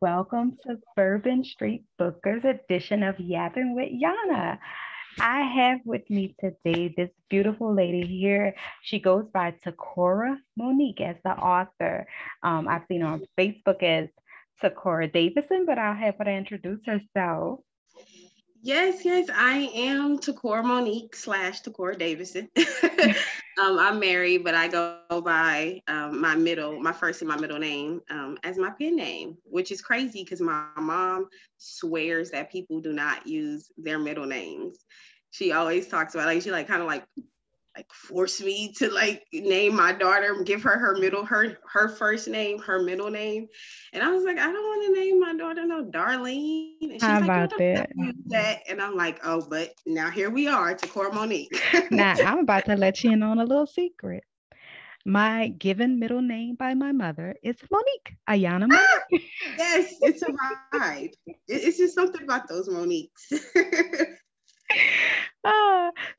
Welcome to Bourbon Street Bookers edition of Yappin with Yanna. I have with me today this beautiful lady here. She goes by Tucora Monique as the author. I've seen her on Facebook as Tucora Davison, but I'll have her introduce herself. Yes, I am Tucora Monique / Tucora Davison. I'm married, but I go by my first and my middle name as my pen name, which is crazy because my mom swears that people do not use their middle names. She always talks about she kind of like force me to name my daughter, give her first name, her middle name. And I was like, I don't want to name my daughter no Darlene. And she's How like, you about don't have that? to use that. And I'm like, oh, but now here we are, Tucora Monique. Now, I'm about to let you in on a little secret. My given middle name by my mother is Monique, Ayana Monique. Yes, it's a vibe. It's just something about those Moniques.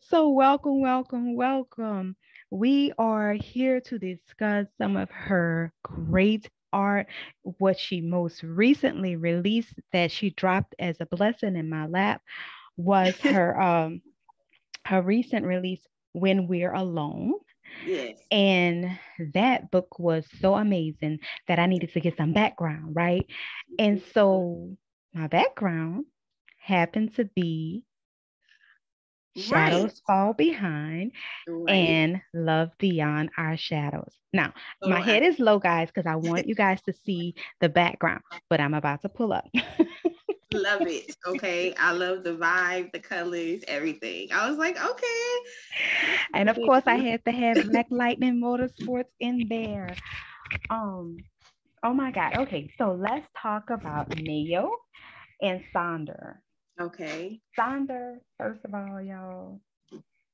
So welcome, welcome, welcome. We are here to discuss some of her great art, what she most recently released that she dropped as a blessing in my lap was her recent release When We're Alone. Yes. And that book was so amazing that I needed to get some background, right? And so my background happened to be Right. Shadows Fall Behind Right. and Love Beyond Our Shadows. Now, my Oh, head is low, guys, because I want you guys to see the background, but I'm about to pull up. love it. Okay. I love the vibe, the colors, everything. I was like, okay. And of course, I had to have Black Lightning Motorsports in there. Um, oh my God. Okay, so let's talk about Nayo and Sonder. Okay. Sonder, first of all, y'all,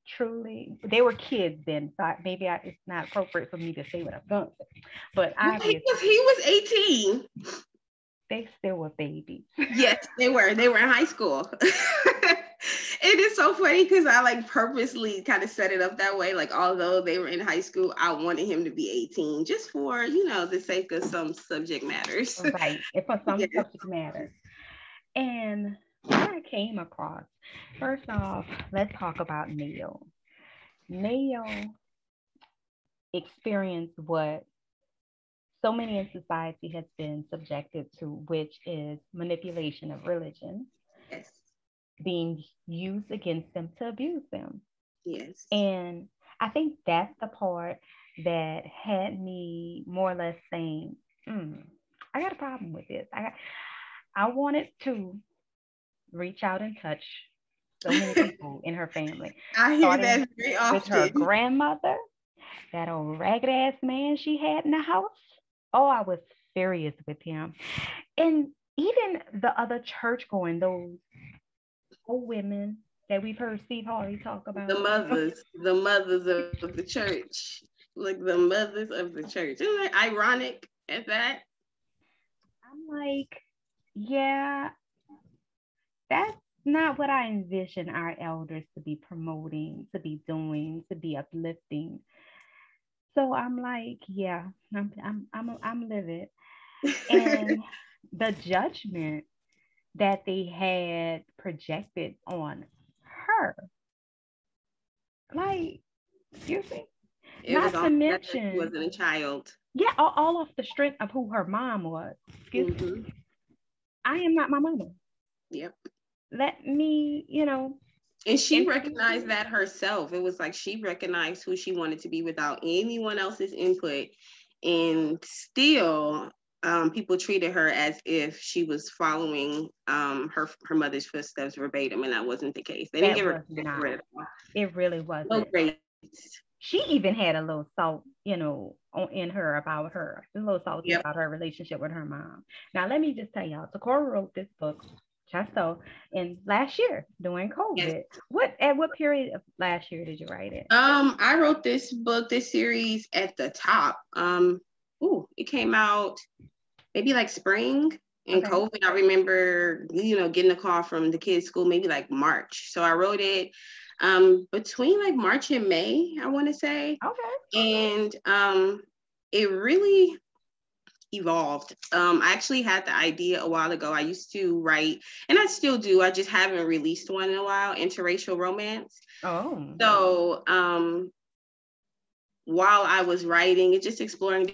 truly, they were kids then, so it's not appropriate for me to say what I'm going to say, but Well, obviously he was 18. they still were babies. Yes, they were. They were in high school. It is so funny because I purposely kind of set it up that way. Like, although they were in high school, I wanted him to be 18 just for, the sake of some subject matters. Right, and for some Yeah. subject matter. And what I came across, first off, let's talk about Neil. Neil experienced what so many in society has been subjected to, which is manipulation of religion Yes. being used against them to abuse them. Yes. And I think that's the part that had me more or less saying, I got a problem with this. I wanted to reach out and touch so many people in her family, I hear starting that very with her often. grandmother, that old ragged ass man she had in the house. Oh, I was furious with him. And even the other church going, those old women that we've heard Steve Harvey talk The about. mothers, the mothers of the church. Like the mothers of the church. Isn't that ironic at that? I'm like, yeah, that's not what I envision our elders to be promoting, to be doing, to be uplifting. So I'm like, yeah, I'm livid. And the judgment that they had projected on her, like, excuse me, It was not all to that she mention, wasn't a child. yeah, all off the strength of who her mom was. Excuse me, Mm-hmm. I am not my mama. Yep. Let me, And she introduce recognized you. that herself. It was like she recognized who she wanted to be without anyone else's input. And still, people treated her as if she was following her mother's footsteps verbatim, and that wasn't the case. They didn't That give her was credit not. at all. It really No wasn't. grades. She even had a little salt, in her about her, a little salty Yep. about her relationship with her mom. Now, let me just tell y'all, Tucora wrote this book just so in last year during Yes. COVID. At what period of last year did you write it? I wrote this series at the top. It came out maybe like spring in Okay. COVID. I remember, getting a call from the kids' school maybe like March. So I wrote it between like March and May, I want to say. Okay. And it really evolved. I actually had the idea a while ago. I used to write, and I still do. I just haven't released one in a while, interracial romance. Oh. So while I was writing and just exploring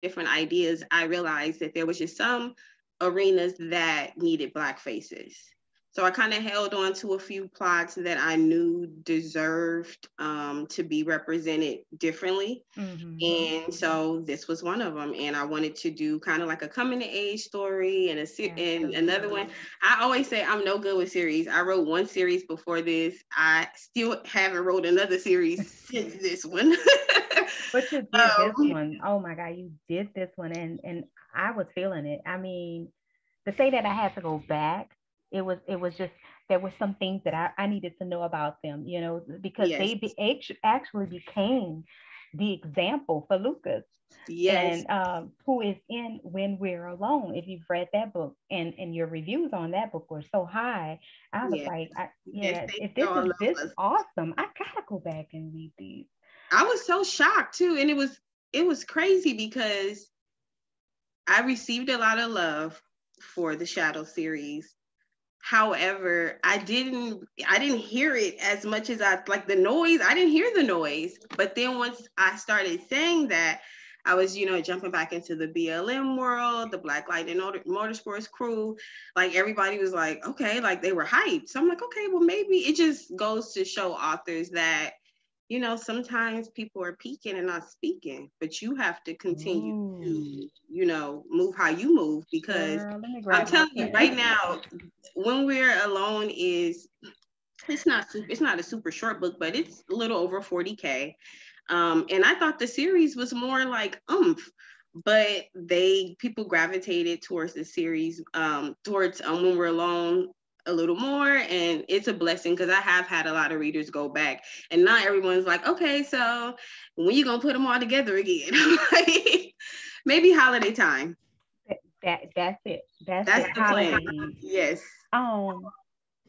different ideas, I realized that there was just some arenas that needed Black faces. So I kind of held on to a few plots that I knew deserved to be represented differently. And so this was one of them. And I wanted to do kind of like a coming of age story and another one. I always say I'm no good with series. I wrote one series before this. I still haven't wrote another series since this one. But you did this one. Oh my God, you did this one, and I was feeling it. I mean, to say that I had to go back, it was just there were some things that I needed to know about them, because Yes. actually became the example for Lucas. Yes. And who is in When We're Alone. If you've read that book, and your reviews on that book were so high, I was like, Yes, if this is this awesome, I gotta go back and read these. I was so shocked too, and it was crazy because I received a lot of love for the Shadow series. However, I didn't hear it as much as I like the noise. I didn't hear the noise. But then once I started saying that, I was, jumping back into the BLM world, the Black Lightning Motorsports crew. Like everybody was like, okay, like they were hyped. So I'm like, okay, well, maybe it just goes to show authors that, sometimes people are peaking and not speaking, but you have to continue to, move how you move, because I'm telling you right now, When We're Alone it's not a super short book, but it's a little over 40K. And I thought the series was more like but people gravitated towards the series, towards When We're Alone a little more, and it's a blessing because I have had a lot of readers go back, and not everyone's like, okay, so when you gonna put them all together again? Maybe holiday time. That's it. That's the holidays. plan. Yes.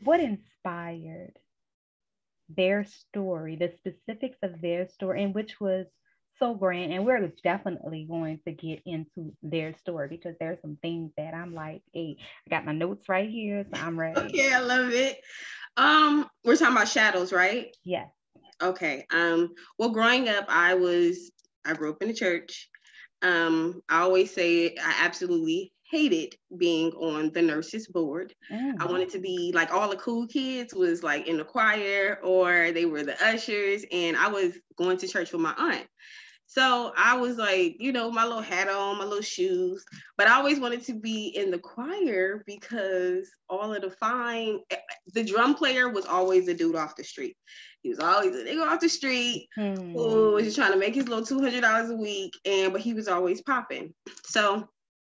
What inspired their story, the specifics of their story, and which was so grand? And we're definitely going to get into their story because there's some things that I'm like, hey, I got my notes right here, so I'm ready. Okay, I love it. We're talking about shadows, right? Yes. Okay. Well, growing up, I grew up in the church. I always say I absolutely hated being on the nurses board. I wanted to be like all the cool kids was like in the choir, or they were the ushers, and I was going to church with my aunt. So I was like, my little hat on, my little shoes, but I always wanted to be in the choir because all of the drum player was always a dude off the street. He was always a nigga off the street who was just trying to make his little $200 a week, but he was always popping. So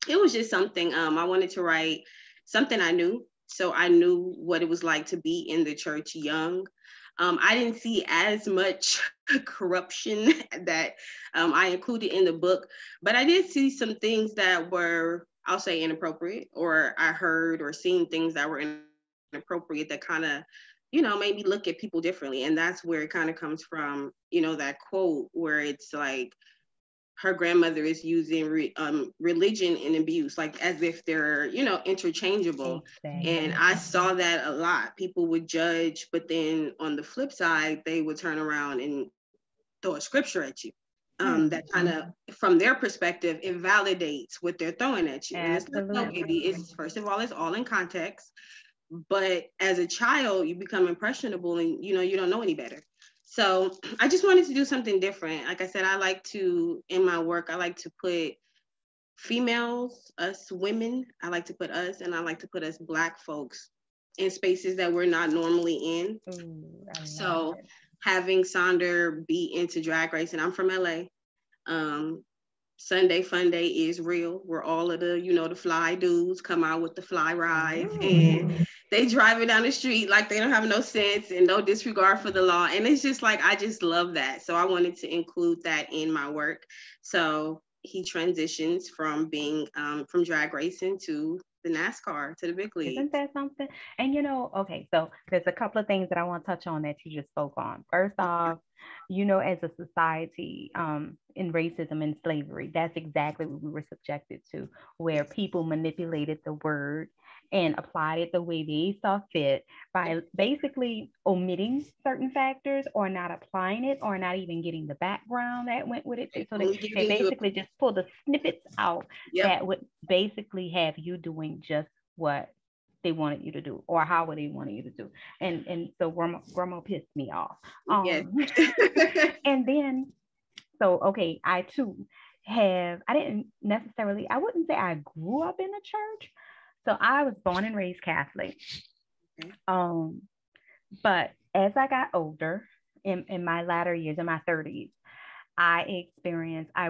it was just something I wanted to write, something I knew. So I knew what it was like to be in the church young. I didn't see as much corruption that I included in the book, but I did see some things that were, I'll say, inappropriate, or I heard or seen things that were inappropriate that kind of, made me look at people differently. And that's where it kind of comes from, that quote where it's like, her grandmother is using religion and abuse, like as if they're, interchangeable. Exactly. And I saw that a lot. People would judge, but then on the flip side, they would turn around and throw a scripture at you. That kind of, from their perspective, it validates what they're throwing at you. Absolutely. And it's like, no, baby, it's, first of all, it's all in context. But as a child, you become impressionable and, you don't know any better. So I just wanted to do something different. Like I said, in my work, I like to put females, us women, I like to put us, and I like to put us Black folks in spaces that we're not normally in. So having Sonder be into drag racing, I'm from LA. Sunday Fun Day is real, where all of the, the fly dudes come out with the fly rides, and they drive it down the street like they don't have no sense and no disregard for the law. And it's just like, I just love that. So I wanted to include that in my work. So he transitions from being from drag racing to the NASCAR, to the big league. Isn't that something? And okay, so there's a couple of things that I want to touch on that you just spoke on. First off, as a society, in racism and slavery, that's exactly what we were subjected to, where people manipulated the word and applied it the way they saw fit by basically omitting certain factors or not applying it or not even getting the background that went with it. So they basically just pull the snippets out that would basically have you doing just what they wanted you to do or how they wanted you to do. And so grandma pissed me off. And then, so, okay, I too I wouldn't say I grew up in a church. So I was born and raised Catholic. Okay. But as I got older, in my latter years, in my 30s, I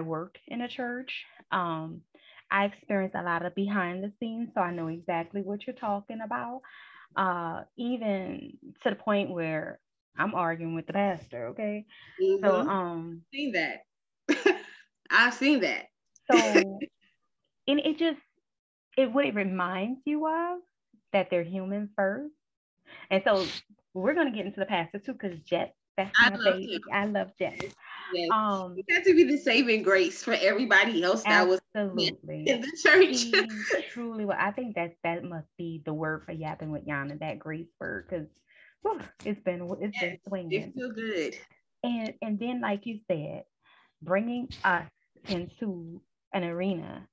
worked in a church. I experienced a lot of behind the scenes, so I know exactly what you're talking about. Even to the point where I'm arguing with the pastor, okay? Mm-hmm. So seen that. I've seen that. So and what it reminds you of, that they're human first. And so we're gonna get into the pastor too, because Jet, that's my baby. Him. I love Jet. Yes. He had to be the saving grace for everybody else that was in the church. He truly, well, I think that must be the word for yapping with Yanna, that grace word, because it's been swinging. It feels good. And then, like you said, bringing us into an arena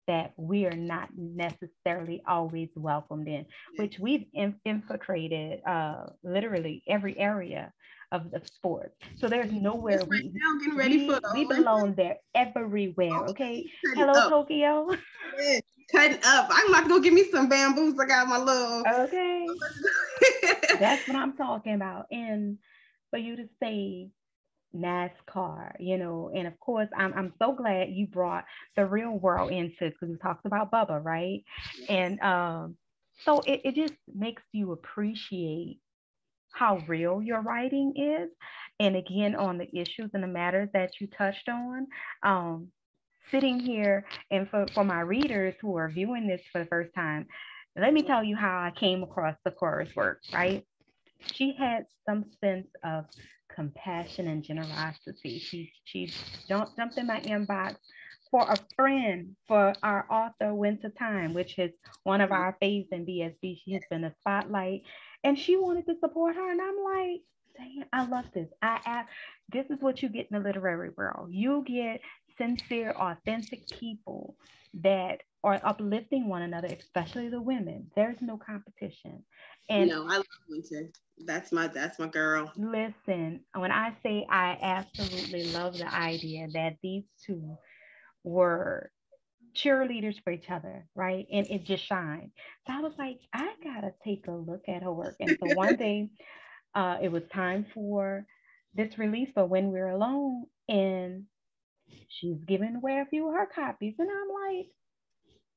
that we are not necessarily always welcomed in, which we've infiltrated literally every area of the sport. So there's nowhere we belong there everywhere. Okay. Hello, Tokyo. Cutting up. I'm about to go get me some bamboos. I got my little. Okay. That's what I'm talking about. And for you to say NASCAR, and of course, I'm so glad you brought the real world into it, because we talked about Bubba, right? And so it just makes you appreciate how real your writing is, and again, on the issues and the matters that you touched on. Sitting here, and for my readers who are viewing this for the first time, let me tell you how I came across Tucora's work, right? She had some sense of compassion and generosity. She jumped in my inbox for a friend, for our author Winter Time, which is one of our faves in BSB. She has been a spotlight, and she wanted to support her. And I'm like, dang, I love this. This is what you get in the literary world. You get sincere, authentic people that are uplifting one another, especially the women. There's no competition. And no, I love Winter. That's my girl. Listen, when I say I absolutely love the idea that these two were cheerleaders for each other, right? And it just shined. So I was like, I gotta take a look at her work. And so one day, it was time for this release for When We're Alone, and she's giving away a few of her copies, and I'm like,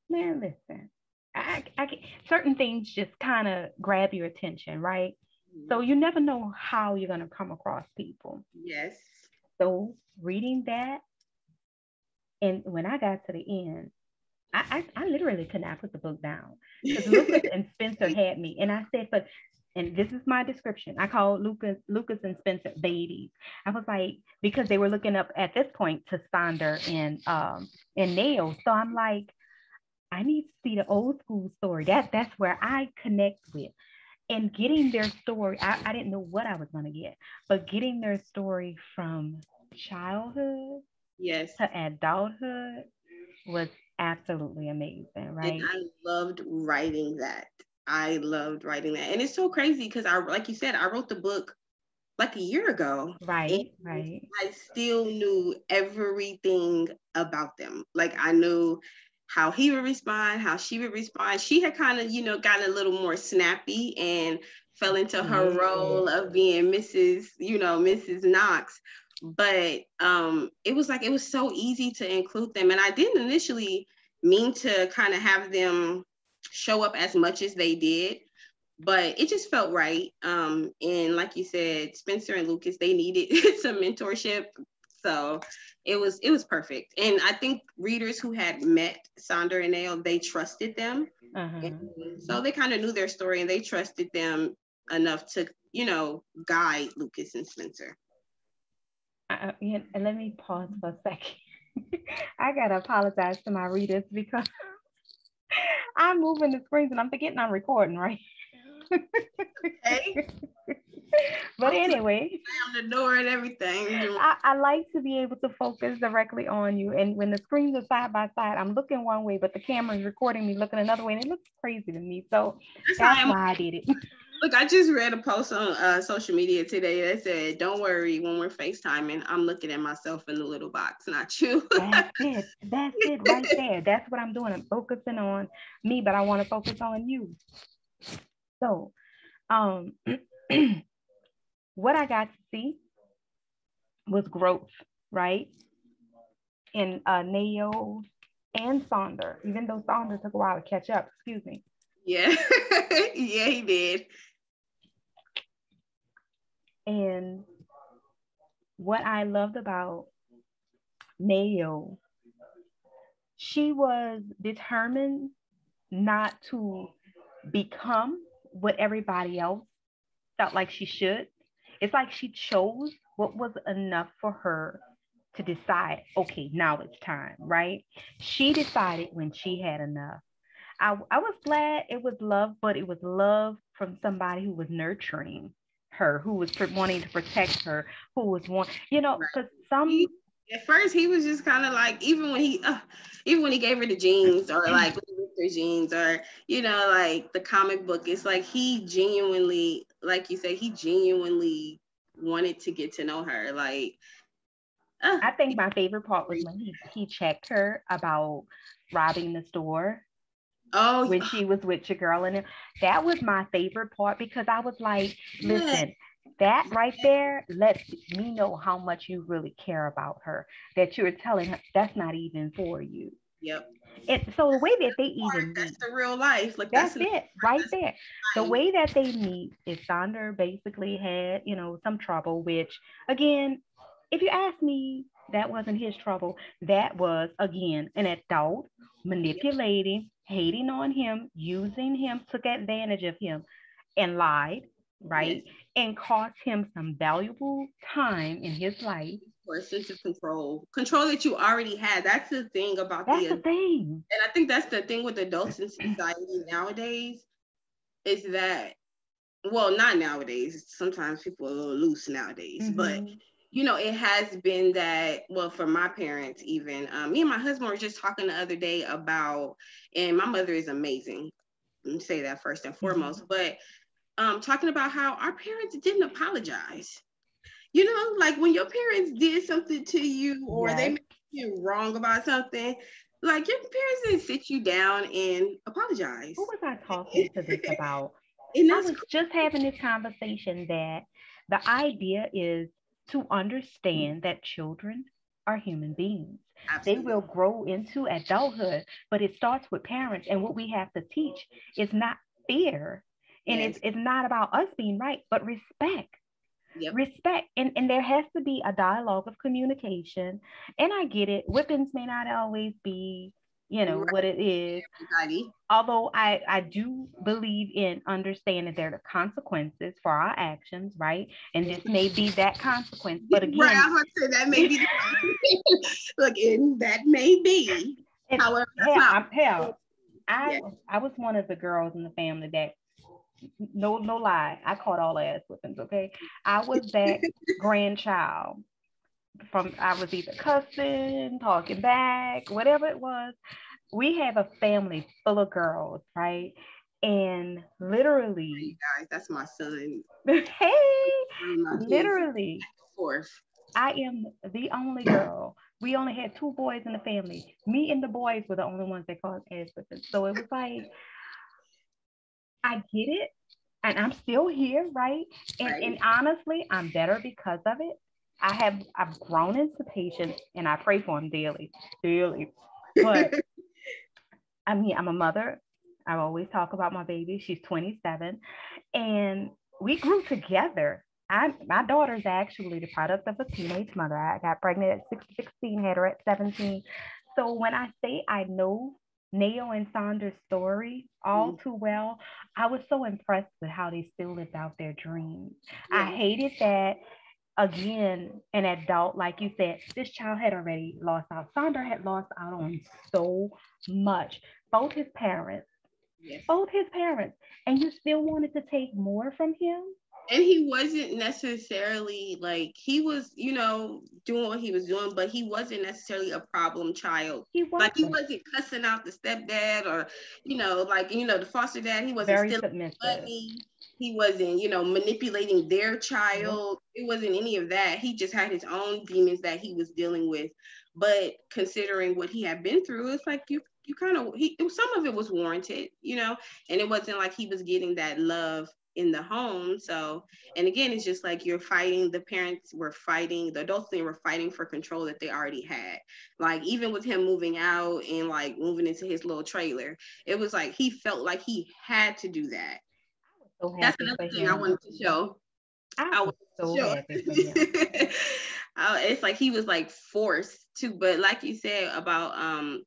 man, listen, I certain things just kind of grab your attention, right? So you never know how you're gonna come across people. Yes. So reading that, and when I got to the end, I literally could not put the book down, because Lucas and Spencer had me, and I said, but, and this is my description, I called Lucas and Spencer babies. I was like, because they were looking up at this point to Sonder and Nayo. So I'm like, I need to see the old school story. That's where I connect with. And getting their story, I didn't know what I was going to get, but getting their story from childhood to adulthood was absolutely amazing, right? And I loved writing that. And it's so crazy because like you said, I wrote the book like a year ago. Right. I still knew everything about them. Like I knew how he would respond, how she would respond. She had kind of, gotten a little more snappy and fell into her role of being Mrs. Knox. But it was so easy to include them. And I didn't initially mean to kind of have them show up as much as they did, but it just felt right. And like you said, Spencer and Lucas, they needed some mentorship. So it was perfect. And I think readers who had met Sonder and Nayo, they trusted them. So they kind of knew their story, and they trusted them enough to, guide Lucas and Spencer. and let me pause for a second. I gotta apologize to my readers because I'm moving the screens and I'm forgetting I'm recording, right? Hey, But anyway, slam the door and everything. I like to be able to focus directly on you. And when the screens are side by side, I'm looking one way, but the camera is recording me looking another way, and it looks crazy to me. So that's why I did it. Look, I just read a post on social media today that said, "Don't worry, when we're FaceTiming, I'm looking at myself in the little box, not you." That's it. That's it right there. That's what I'm doing. I'm focusing on me, but I want to focus on you. So, what I got to see was growth, right? In Nayo and Sonder, even though Sonder took a while to catch up. Excuse me. Yeah, yeah, he did. And what I loved about Nayo, she was determined not to become what everybody else felt like she should. It's like she chose what was enough for her to decide, okay, now it's time, right? She decided when she had enough. I was glad it was love, but it was love from somebody who was nurturing her, who was wanting to protect her, who was because some. At first, he was just kind of like, even when he gave her the jeans, or like her jeans, or like the comic book, it's like he genuinely, like you said, he genuinely wanted to get to know her. Like, I think my favorite part was when he checked her about robbing the store. Oh, when she was with your girl, and that was my favorite part because I was like, listen, that right there lets me know how much you really care about her, that you're telling her that's not even for you. Yep. And so the way that they even that's the real life. Like that's it right there. The way that they meet is Sonder basically had, some trouble, which again, if you ask me, that wasn't his trouble. That was again an adult manipulating, hating on him, using him, took advantage of him, and lied, right? Yes. And cost him some valuable time in his life. For a sense of control that you already had. That's the thing about that's the thing. And I think that's the thing with adults in society nowadays, is that, well, not nowadays. Sometimes people are a little loose nowadays, but it has been that, well, for my parents, even me and my husband were just talking the other day about, and my mother is amazing. Let me say that first and foremost, but talking about how our parents didn't apologize. Like when your parents did something to you, or they made you wrong about something, like your parents didn't sit you down and apologize. Who was I talking to this about? I was just having this conversation that the idea is to understand that children are human beings. Absolutely. They will grow into adulthood, but it starts with parents. And what we have to teach is not fear. And it's not about us being right, but respect. Yep. Respect. And there has to be a dialogue of communication. And I get it. Whippings may not always be, what it is. Everybody. Although I do believe in understanding there are consequences for our actions, right? And this may be that consequence. But again, right, I'm going to say that may be. Look, and that may be. However, I was one of the girls in the family that, no lie, I caught all ass whippings, okay? I was that grandchild. I was either cussing, talking back, whatever it was. We have a family full of girls, right? And literally, hey guys, that's my son. Hey, literally, fourth. I am the only girl. We only had 2 boys in the family. Me and the boys were the only ones that caused ass whippings. So it was like, I get it, and I'm still here, right? And honestly, I'm better because of it. I've grown into patience, and I pray for him daily. But I mean, I'm a mother. I always talk about my baby. She's 27, and we grew together. My daughter's actually the product of a teenage mother. I got pregnant at 16, had her at 17. So when I say I know Nayo and Sonder's story all too well, I was so impressed with how they still lived out their dreams. I hated that again, an adult, like you said, this child had already lost out. Sonder had lost out on so much. Both his parents, Yes. both his parents, and you still wanted to take more from him? And he wasn't necessarily like, he was, doing what he was doing, but he wasn't necessarily a problem child. He Like, he wasn't. wasn't cussing out the stepdad or, the foster dad. He wasn't Very stealing submissive. money. He wasn't, manipulating their Nope. child. It wasn't any of that. He just had his own demons that he was dealing with. But considering what he had been through, it's like you kind of, some of it was warranted, and it wasn't like he was getting that love in the home. So, and again, it's just like, you're fighting, the parents were fighting, the adults, they were fighting for control that they already had. Like, even with him moving out and like moving into his little trailer, it was like he felt like he had to do that. So That's happy another for thing I him. wanted to show. I I was wanted so to show. happy for him. It's like he was like forced to, but like you said about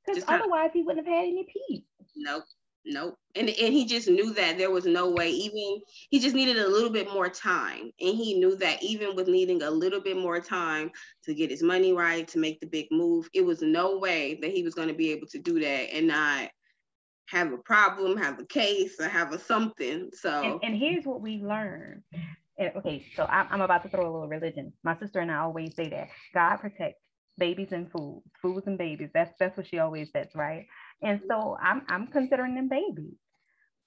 Because just kind of, otherwise he wouldn't have had any peace. nope, nope. And he just knew that there was no way, even he just needed a little bit more time. And he knew that even with needing a little bit more time to get his money right, to make the big move, it was no way that he was going to be able to do that and not have a problem, have a case, or have a something. So And here's what we learned. Okay, so I'm about to throw a little religion. My sister and I always say that God protects babies and foods and babies. That's what she always says, right? And so I'm considering them babies.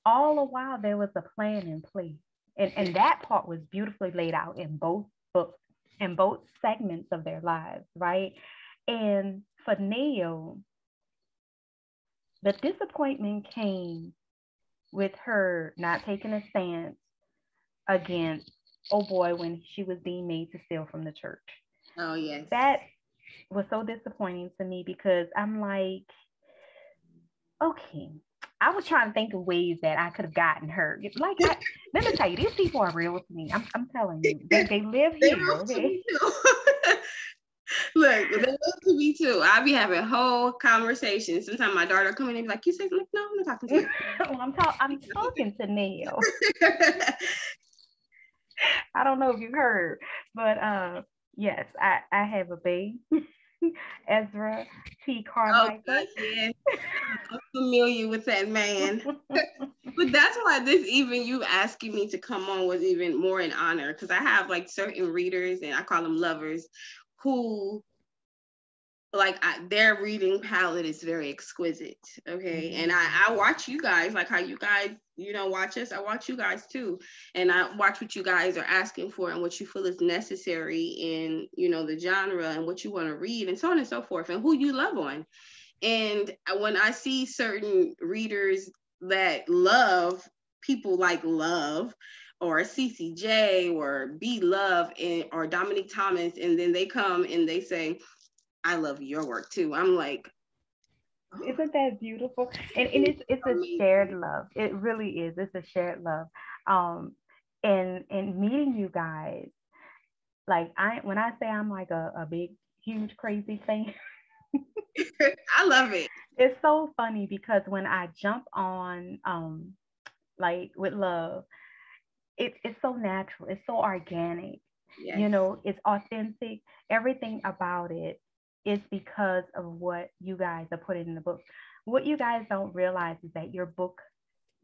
All the while there was a plan in place, and that part was beautifully laid out in both books, in both segments of their lives, right? And for Nayo, the disappointment came with her not taking a stance against, oh boy, when she was being made to steal from the church. oh yes, That was so disappointing to me because I'm like, okay, I was trying to think of ways that I could have gotten her. Let me tell you, these people are real to me. I'm telling you, they live they here, wrote to okay? me too. Look, they wrote to me too. I be having whole conversations. Sometimes my daughter come in and be like, "You say something?" No, I'm not talking to you. Well, I'm talking to Neil. I don't know if you heard, but yes, I have a babe, Ezra T. Oh Carmichael. gosh, yes, I'm familiar with that man. But that's why this, even you asking me to come on, was even more an honor, because I have like certain readers, and I call them lovers, who like their reading palette is very exquisite. Okay. And I watch you guys, like how you guys, watch us. I watch you guys too. And I watch what you guys are asking for and what you feel is necessary in, the genre and what you want to read and so on and so forth, and who you love on. And when I see certain readers that love people like Love or CCJ or B Love or Dominique Thomas, and then they come and they say, I love your work too. I'm like, oh, isn't that beautiful? And it's a shared love. It really is. It's a shared love. And meeting you guys, like when I say I'm like a big, huge, crazy fan, I love it. it's so funny because when I jump on like with Love, it's so natural, it's so organic. Yes. It's authentic. Everything about it is because of what you guys are putting in the book. What you guys don't realize is that your book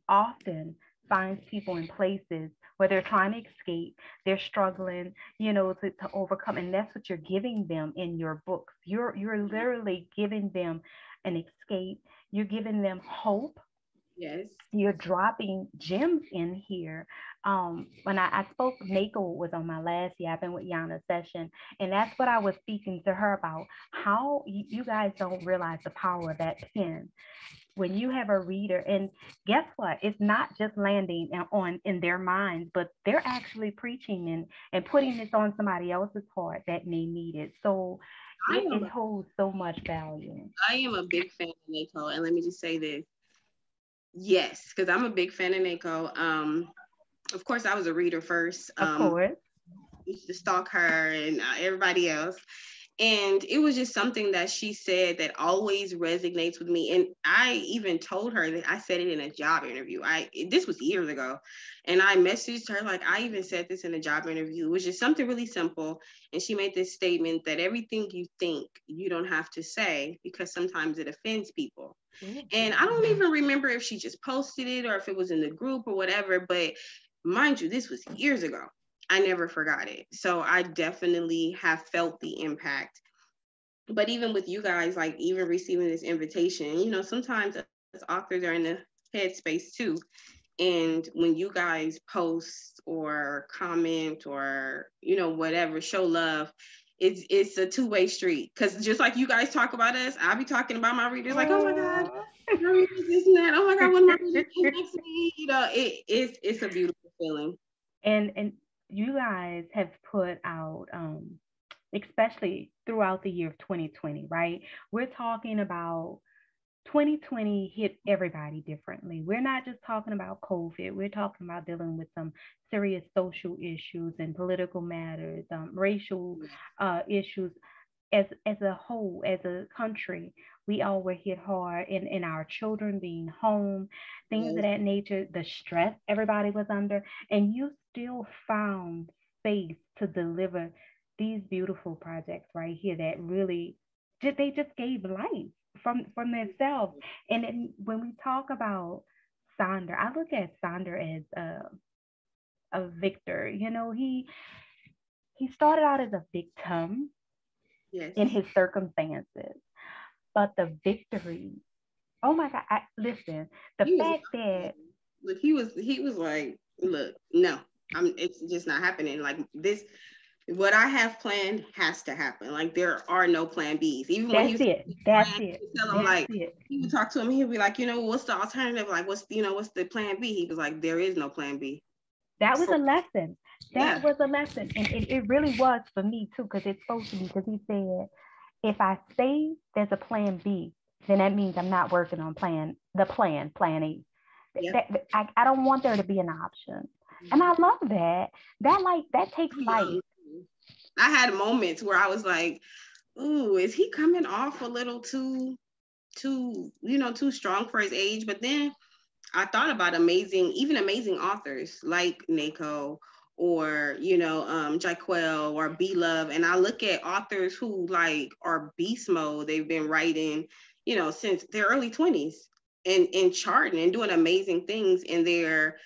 often finds people in places where they're trying to escape, they're struggling, to overcome, and that's what you're giving them in your books. You're literally giving them an escape. You're giving them hope. Yes. You're dropping gems in here. When I spoke, Mako was on my last Yappin with Yanna session, and that's what I was speaking to her about. How you guys don't realize the power of that pen when you have a reader, and guess what? It's not just landing on in their minds, but they're actually preaching and putting this on somebody else's heart that may need it. So it holds so much value. I am a big fan of Mako, and let me just say this. Yes, because I'm a big fan of Mako. Of course, I was a reader first. Of course. Used to stalk her and everybody else. And it was just something that she said that always resonates with me. And I even told her that I said it in a job interview. This was years ago. And I messaged her, like, I even said this in a job interview. It was just something really simple. And she made this statement that everything you think, you don't have to say, because sometimes it offends people. And I don't even remember if she just posted it or if it was in the group or whatever. But mind you, this was years ago. I never forgot it. So I definitely have felt the impact. But even with you guys, like even receiving this invitation, you know, sometimes as authors are in the headspace too. And when you guys post or comment or, you know, whatever, show love, it's a two-way street. Because just like you guys talk about us, I'll be talking about my readers like, oh my God, my readers this and that. Oh my God, when my readers next me, you know, it's a beautiful feeling. And you guys have put out, especially throughout the year of 2020, right? We're talking about 2020 hit everybody differently. We're not just talking about COVID. We're talking about dealing with some serious social issues and political matters, racial issues. As a whole, as a country, we all were hit hard in our children being home, things of that nature, the stress everybody was under, and you still found space to deliver these beautiful projects right here that really they just gave life from themselves. And then when we talk about Sonder, I look at Sonder as a victor. You know, he started out as a victim in his circumstances, but the victory, oh my God, listen, the fact that look, he was like, look, no, it's just not happening. Like this, what I have planned has to happen. Like there are no plan Bs. Even when he would talk to him, he'd be like, you know, what's the alternative? Like, what's the plan B? He was like, there is no plan B. That was a lesson. That was a lesson. And it really was for me too, because it spoke to me, because he said, if I say there's a plan B, then that means I'm not working on plan A. I don't want there to be an option. And I love that. That takes life. I had moments where I was like, ooh, is he coming off a little too strong for his age? But then I thought about amazing authors like Nayo or, Jaquel or B Love. And I look at authors who like are beast mode. They've been writing, since their early 20s and charting and doing amazing things, and they're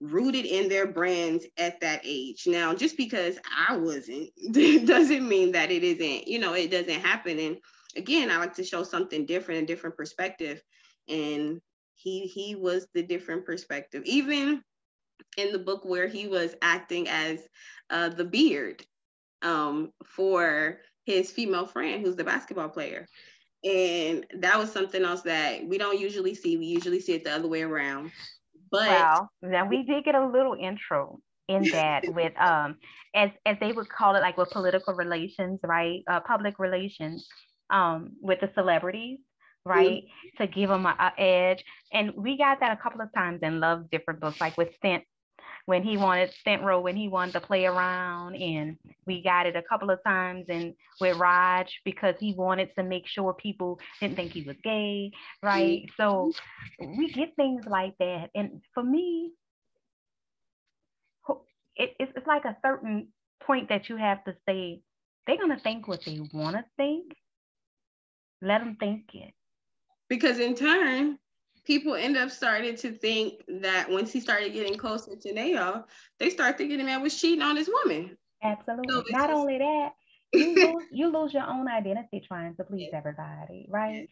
rooted in their brands at that age. Now, just because I wasn't doesn't mean that it isn't, it doesn't happen. And again, I like to show something different, a different perspective. And he was the different perspective. Even in the book where he was acting as the beard for his female friend who's the basketball player. And that was something else that we don't usually see. We usually see it the other way around. But now we did get a little intro in that with as they would call it, like with political relations, right? Public relations with the celebrities, right? To give them a edge. And we got that a couple of times in Love's different books, like with Stint, when he wanted to play around, and we got it a couple of times in with Raj, because he wanted to make sure people didn't think he was gay, right? So we get things like that. And for me, it's like a certain point that you have to say, they're going to think what they want to think. Let them think it. Because in turn, people end up starting to think that once he started getting closer to Nayo, they start thinking the man was cheating on his woman. Absolutely. So not only that, you lose your own identity trying to please everybody, right?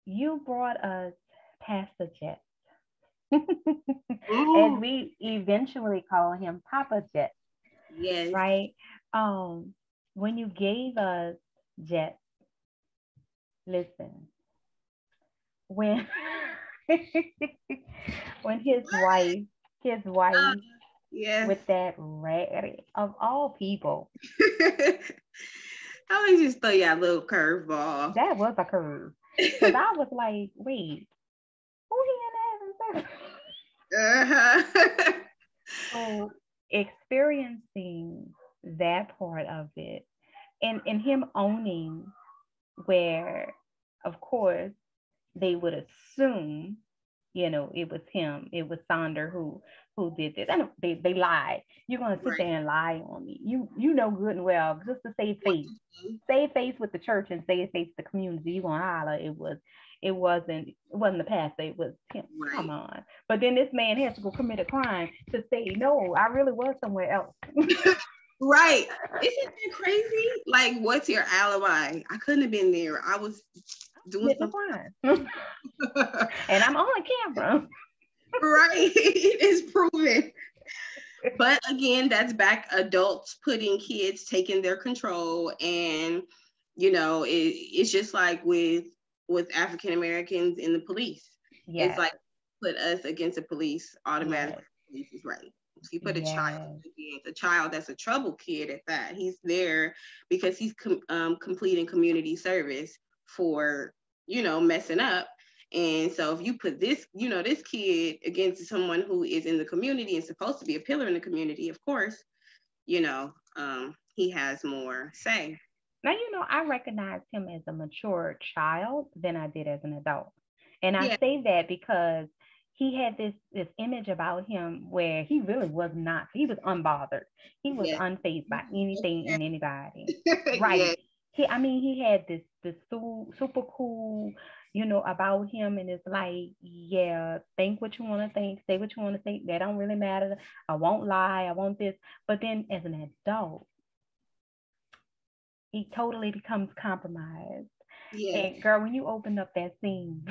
You brought us past the jet. As we eventually call him Papa Jet. Yes. Right? When you gave us Jet, listen, when when his wife with that rat of all people. I was just throw you a little curveball. That was a curve. Because I was like, wait, who he in So experiencing that part of it, and him owning where, of course, they would assume, it was him, it was Sonder who did this. And they lied. You're gonna sit there and lie on me. You know good and well, just to save face. Save face with the church and save face with the community. You gonna holler it wasn't the pastor, it was him. Right. Come on. But then this man has to go commit a crime to say, no, I really was somewhere else. Right. Isn't that crazy? Like, what's your alibi? I couldn't have been there. I was doing something. And I'm on camera. Right. It's proven. But again, that's back adults putting kids, taking their control. And, it's just like with African Americans in the police. Yes. It's like put us against the police automatically. Yes. Police is right. If you put a child against a child that's a trouble kid at that, he's there because he's completing community service for, messing up. And so if you put this, this kid against someone who is in the community and supposed to be a pillar in the community, of course, he has more say. Now, I recognize him as a mature child than I did as an adult. And I say that because he had this image about him where he really was not. He was unbothered. He was unfazed by anything and anybody. Right. He had this super cool, about him, and it's like, think what you want to think, say what you want to say. That don't really matter. I won't lie. I want this. But then as an adult, he totally becomes compromised. Yes. And girl, when you open up that scene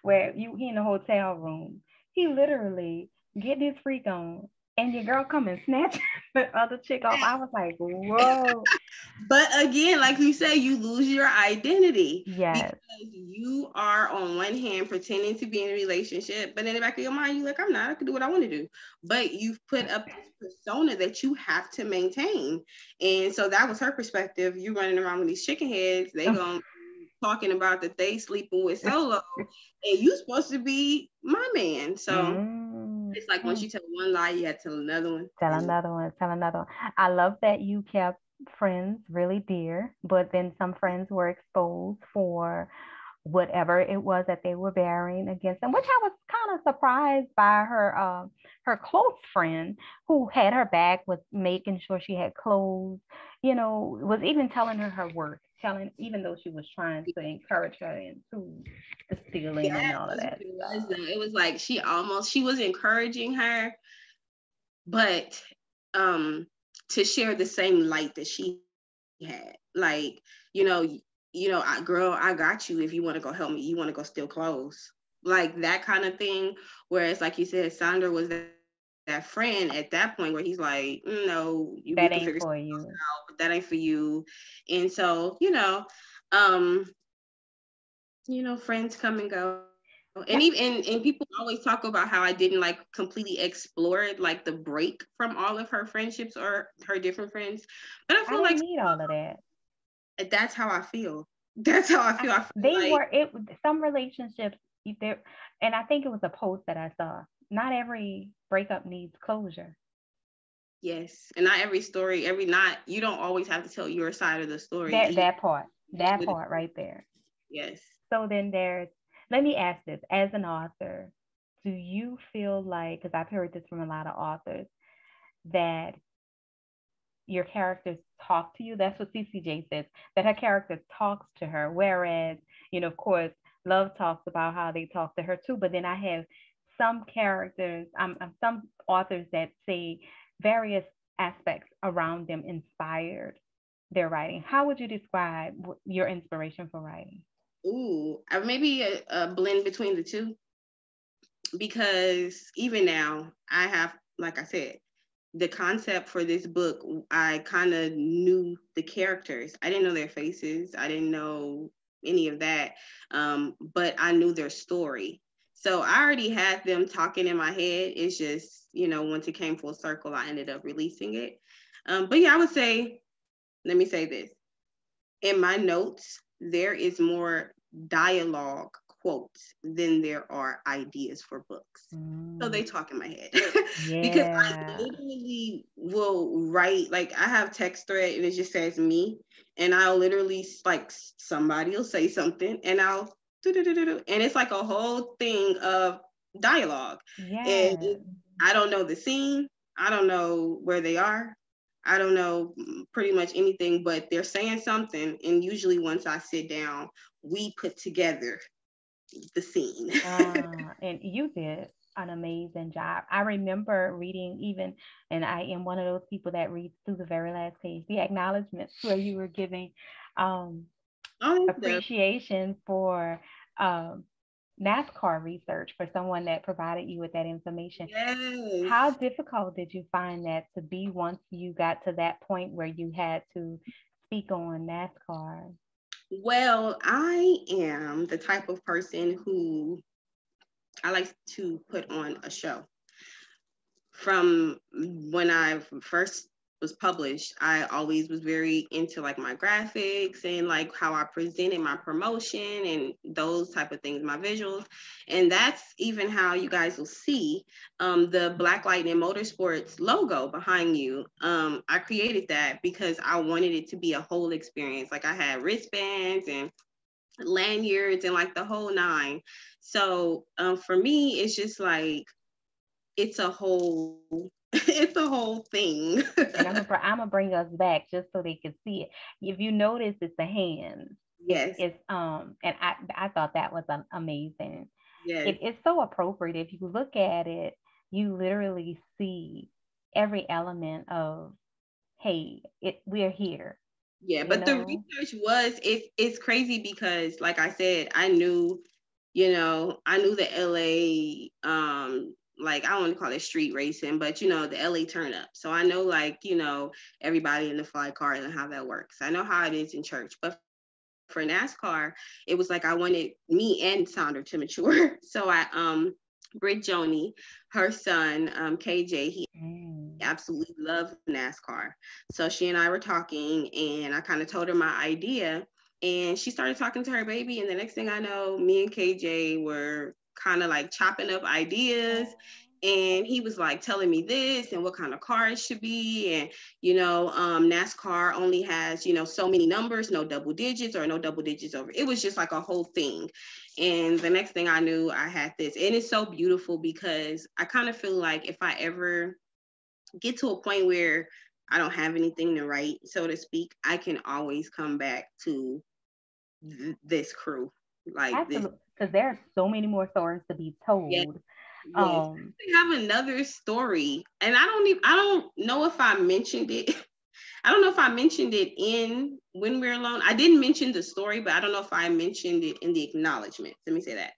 where he in the hotel room, he literally get his freak on, and your girl come and snatch the other chick off. I was like, whoa. But again, like you say, you lose your identity. Yes. Because you are on one hand pretending to be in a relationship, but in the back of your mind, you're like, I'm not, I can do what I want to do. But you've put up this persona that you have to maintain. And so that was her perspective. You running around with these chicken heads, they gonna talking about that they sleeping with Solo, and you supposed to be my man. So it's like once you tell one lie, you have to tell another one. Tell another one. I love that you kept friends really dear, but then some friends were exposed for whatever it was that they were bearing against them, which I was kind of surprised by her close friend who had her back, was making sure she had clothes, was even telling her worth, even though she was trying to encourage her into the stealing and all of that. It was like she was encouraging her, but to share the same light that she had, like, girl, I got you. If you want to go help me, you want to go steal clothes, like that kind of thing. Whereas, like you said, Sonder was that friend at that point where he's like, no, that ain't for you. Out, that ain't for you. And so, friends come and go. And even and people always talk about how I didn't like completely explore it, like the break from all of her friendships or her different friends. But I feel like need all of that. That's how I feel. That's how I feel. Some relationships there, and I think it was a post that I saw. Not every breakup needs closure. Yes, and not every story, you don't always have to tell your side of the story. That part right there. Yes. So then let me ask this, as an author, do you feel like, because I've heard this from a lot of authors, that your characters talk to you? That's what CCJ says, that her character talks to her, whereas, of course, Love talks about how they talk to her too, but then I have some characters, some authors that say various aspects around them inspired their writing. How would you describe your inspiration for writing? Ooh, maybe a blend between the two, because even now I have, like I said, the concept for this book, I kind of knew the characters. I didn't know their faces. I didn't know any of that, but I knew their story. So I already had them talking in my head. It's just, once it came full circle, I ended up releasing it. But yeah, I would say, let me say this. In my notes, there is more dialogue quotes than there are ideas for books. So they talk in my head because I literally will write, like I have text thread and it just says me, and I'll literally like somebody will say something and I'll and it's like a whole thing of dialogue. And I don't know the scene, I don't know where they are, I don't know pretty much anything, but they're saying something. And usually once I sit down, we put together the scene. And you did an amazing job. I remember reading even, and I am one of those people that reads through the very last page, the acknowledgments where you were giving appreciation for NASCAR research for someone that provided you with that information. Yes. How difficult did you find that to be once you got to that point where you had to speak on NASCAR? Well, I am the type of person who I like to put on a show. From when I first was published, I always was very into like my graphics and like how I presented my promotion and those type of things, my visuals. And that's even how you guys will see the Black Lightning Motorsports logo behind you. I created that because I wanted it to be a whole experience. Like I had wristbands and lanyards and like the whole nine. So for me, it's just like, it's a whole it's a whole thing. And I'm gonna bring us back just so they can see it. If you notice, it's the hands. Yes. It's and I thought that was amazing. Yes. It's so appropriate. If you look at it, you literally see every element of, hey, we're here. Yeah, but the research was, it's crazy because like I said, I knew the LA like I don't want to call it street racing, but the LA turn up. So I know like, everybody in the fly car and how that works. I know how it is in church, but for NASCAR, it was like I wanted me and Sonder to mature. So I Britt Joni, her son, KJ, he absolutely loved NASCAR. So she and I were talking and I kind of told her my idea and she started talking to her baby. And the next thing I know, me and KJ were kind of like chopping up ideas. And he was like telling me this and what kind of car it should be. And, NASCAR only has, so many numbers, no double digits or no double digits over. It was just like a whole thing. And the next thing I knew, I had this. And it's so beautiful because I kind of feel like if I ever get to a point where I don't have anything to write, so to speak, I can always come back to this crew. Like absolutely. This. Because there are so many more stories to be told. Yes. Yes. I have another story, and I don't know if I mentioned it. I don't know if I mentioned it in When We're Alone. I didn't mention the story, but I don't know if I mentioned it in the acknowledgement. Let me say that.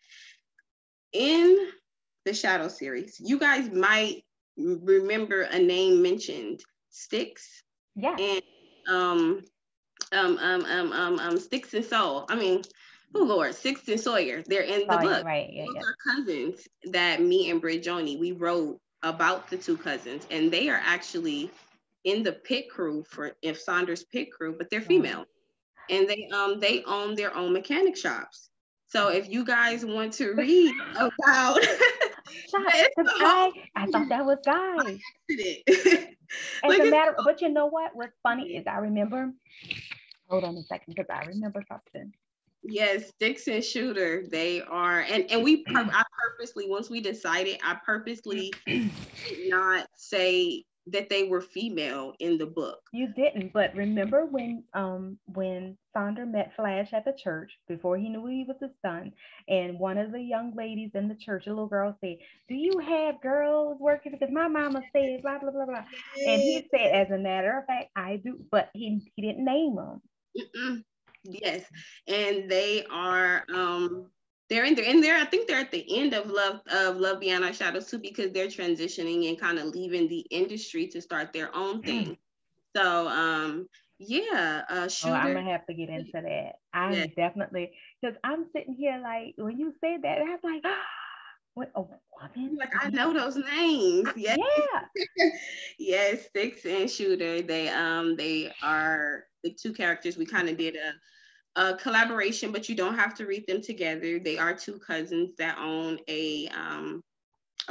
In the Shadow series, you guys might remember a name mentioned, Styx. Yeah. And Styx and Soul. I mean, oh Lord, Styx and Sawyer. They're in the book. Right. Yeah, Those are cousins that me and Britt Joni, we wrote about the two cousins, and they are actually in the pit crew for Sonder's pit crew, but they're female, and they own their own mechanic shops. So if you guys want to read about, I thought that was guys. As a matter, but you know what? What's funny is I remember. Hold on a second, because I remember something. Yes, Styx and Shooter, they are, and I purposely, once we decided, I purposely did not say that they were female in the book. You didn't, but remember when Sonder met Flash at the church before he knew he was his son, and one of the young ladies in the church, a little girl, said, "Do you have girls working? Because my mama said blah blah blah blah." And he said, "As a matter of fact, I do," but he didn't name them. Yes, and they are they're in there. I think they're at the end of Love Beyond Our Shadows too, because they're transitioning and kind of leaving the industry to start their own thing. So yeah, Shooter. I'm gonna have to get into that. I'm definitely, because I'm sitting here like when you said that, I was like, what, a woman? Like I know those names. Yes. Yeah. Yes, Styx and Shooter. They are the two characters. We kind of did a collaboration, but you don't have to read them together. They are two cousins that own a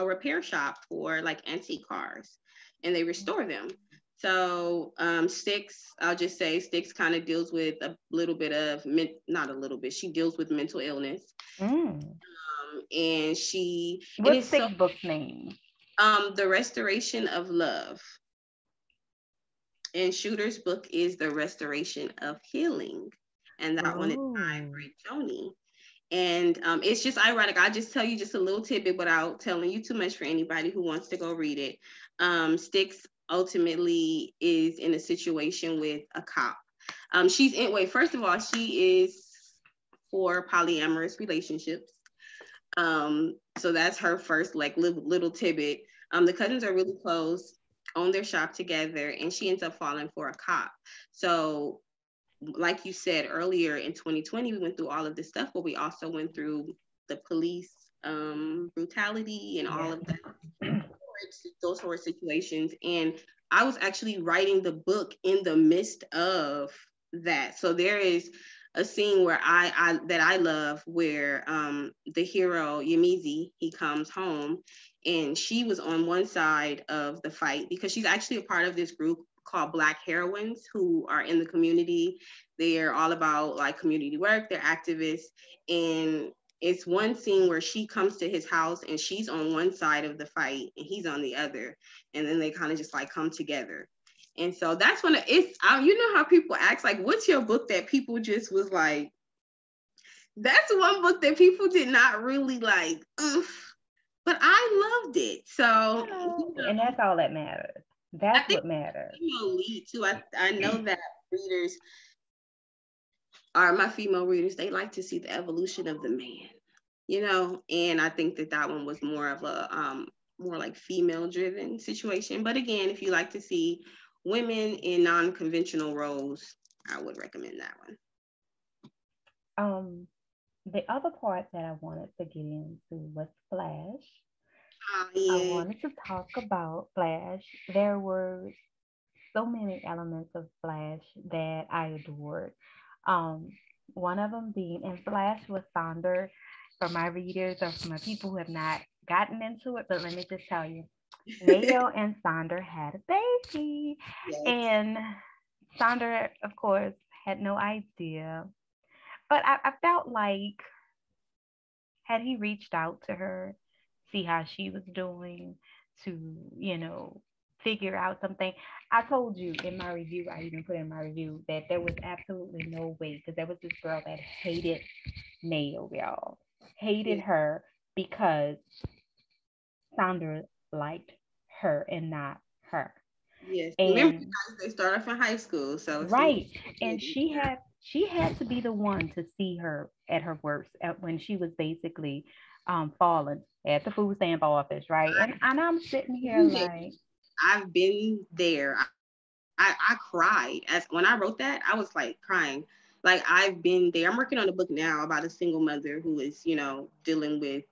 repair shop for like antique cars, and they restore them. So Styx, I'll just say Styx kind of deals with a little bit of, not a little bit, she deals with mental illness. And What's Styx book's name? The Restoration of Love. And Shooter's book is The Restoration of Healing. And that one is by Great Joni. And it's just ironic. I'll just tell you just a little tidbit without telling you too much for anybody who wants to go read it. Styx ultimately is in a situation with a cop. First of all, she is for polyamorous relationships. So that's her first like little tidbit. The cousins are really close, own their shop together, and she ends up falling for a cop. So like you said earlier, in 2020, we went through all of this stuff, but we also went through the police brutality and all of that, those horror situations. And I was actually writing the book in the midst of that. So there is a scene where I love where the hero Yamizi, he comes home, and she was on one side of the fight because she's actually a part of this group called Black Heroines who are in the community. They are all about like community work, they're activists. And it's one scene where she comes to his house and she's on one side of the fight and he's on the other. And then they kind of just like come together. And so that's when it's, you know how people ask, like, what's your book that people just was like, that's one book that people did not really like, but I loved it. So, and that's all that matters. That's what matters. Female lead too. I know that readers are my female readers. They like to see the evolution of the man, you know. And I think that one was more of a more like female driven situation. But again, if you like to see women in non-conventional roles, I would recommend that one. The other part that I wanted to get into was Flash. Yeah. I wanted to talk about Flash. There were so many elements of Flash that I adored. One of them being, and Flash was Sonder for my readers or for my people who have not gotten into it, but let me just tell you, Nayo and Sonder had a baby. Yes. And Sonder, of course, had no idea. But I felt like, had he reached out to her, see how she was doing, to, you know, figure out something. I told you in my review, I even put in my review that there was absolutely no way, because there was this girl that hated Nayo, y'all. Hated her because Sandra liked her and not her. Yes, and remember, they started from high school, so right. And she had to be the one to see her at her worst, when she was basically falling at the food stamp office, right? And I'm sitting here like, I've been there. I cried when I wrote that. I was like crying. Like, I've been there. I'm working on a book now about a single mother who is, you know, dealing with,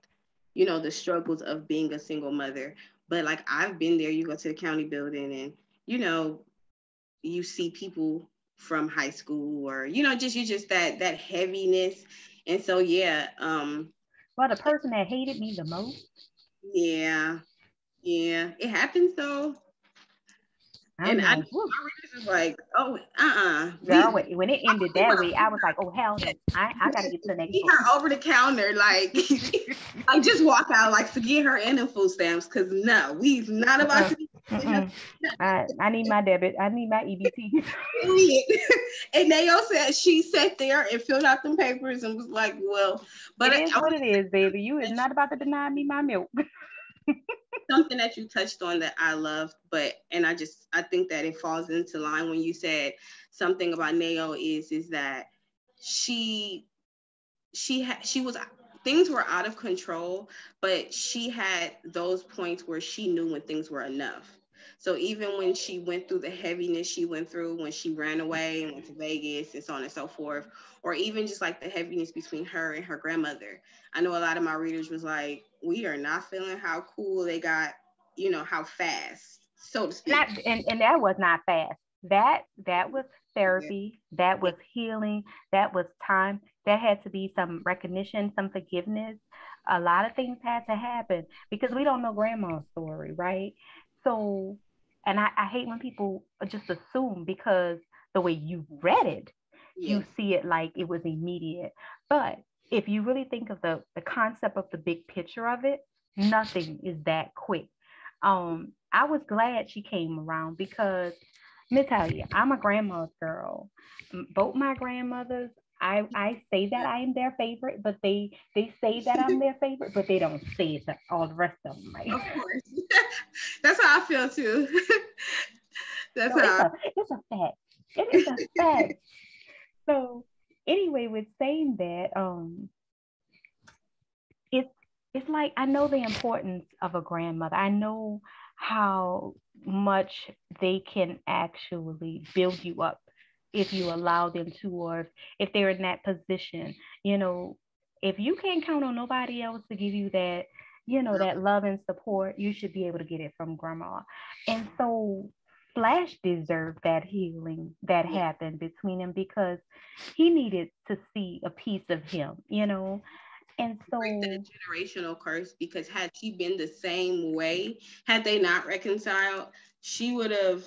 you know, the struggles of being a single mother. But like, I've been there. You go to the county building and, you know, you see people from high school, or, you know, just that heaviness. And so, yeah. Well, the person that hated me the most. Yeah, it happens though. And I my readers is like, oh, girl, when it ended that way, I was like, oh hell no, I gotta get to the next book. Her over the counter, like, I just walk out, like, forget her and the food stamps, because no, we's not about to. I need my debit. I need my EBT. And Nayo said she sat there and filled out them papers and was like, well, but it is what it is, baby. You is not about to deny me my milk. Something that you touched on that I loved, and I think that it falls into line when you said something about Nayo is that she was, things were out of control, but she had those points where she knew when things were enough. So even when she went through the heaviness she went through when she ran away and went to Vegas and so on and so forth, or even just like the heaviness between her and her grandmother. I know a lot of my readers was like, we are not feeling how cool they got, you know, how fast, so to speak. And that was not fast. That was therapy, that was healing, that was time, there had to be some recognition, some forgiveness. A lot of things had to happen because we don't know grandma's story, right? So, and I hate when people just assume because the way you read it, you Yes. see it like it was immediate. But if you really think of the concept of the big picture of it, nothing is that quick. I was glad she came around because let me tell you, I'm a grandma's girl. Both my grandmothers, I say that I am their favorite, but they say that I'm their favorite, but they don't say it to all the rest of them, right? Of course. That's how I feel too. That's So how. it's a fact. It is a fact. So anyway, with saying that, it's it's like I know the importance of a grandmother. I know how much they can actually build you up if you allow them to, or if they're in that position. You know, if you can't count on nobody else to give you that, that love and support, you should be able to get it from grandma. And so Flash deserved that healing that Yeah. happened between them because he needed to see a piece of him. And Break that so generational curse, because had she been the same way, had they not reconciled, she would have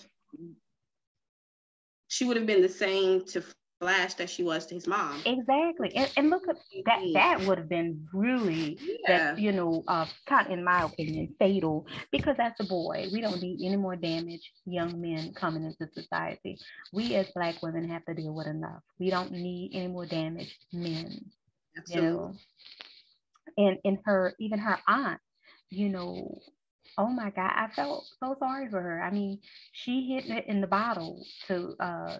been the same to Flash that she was to his mom. exactly. And look at that would have been really that, Yeah, kind in my opinion, fatal because as a boy, we don't need any more damaged young men coming into society. We as Black women have to deal with enough. We don't need any more damaged men, you absolutely. know. And in her, even her aunt, you know, oh my God, I felt so sorry for her. I mean, she hid it in the bottle to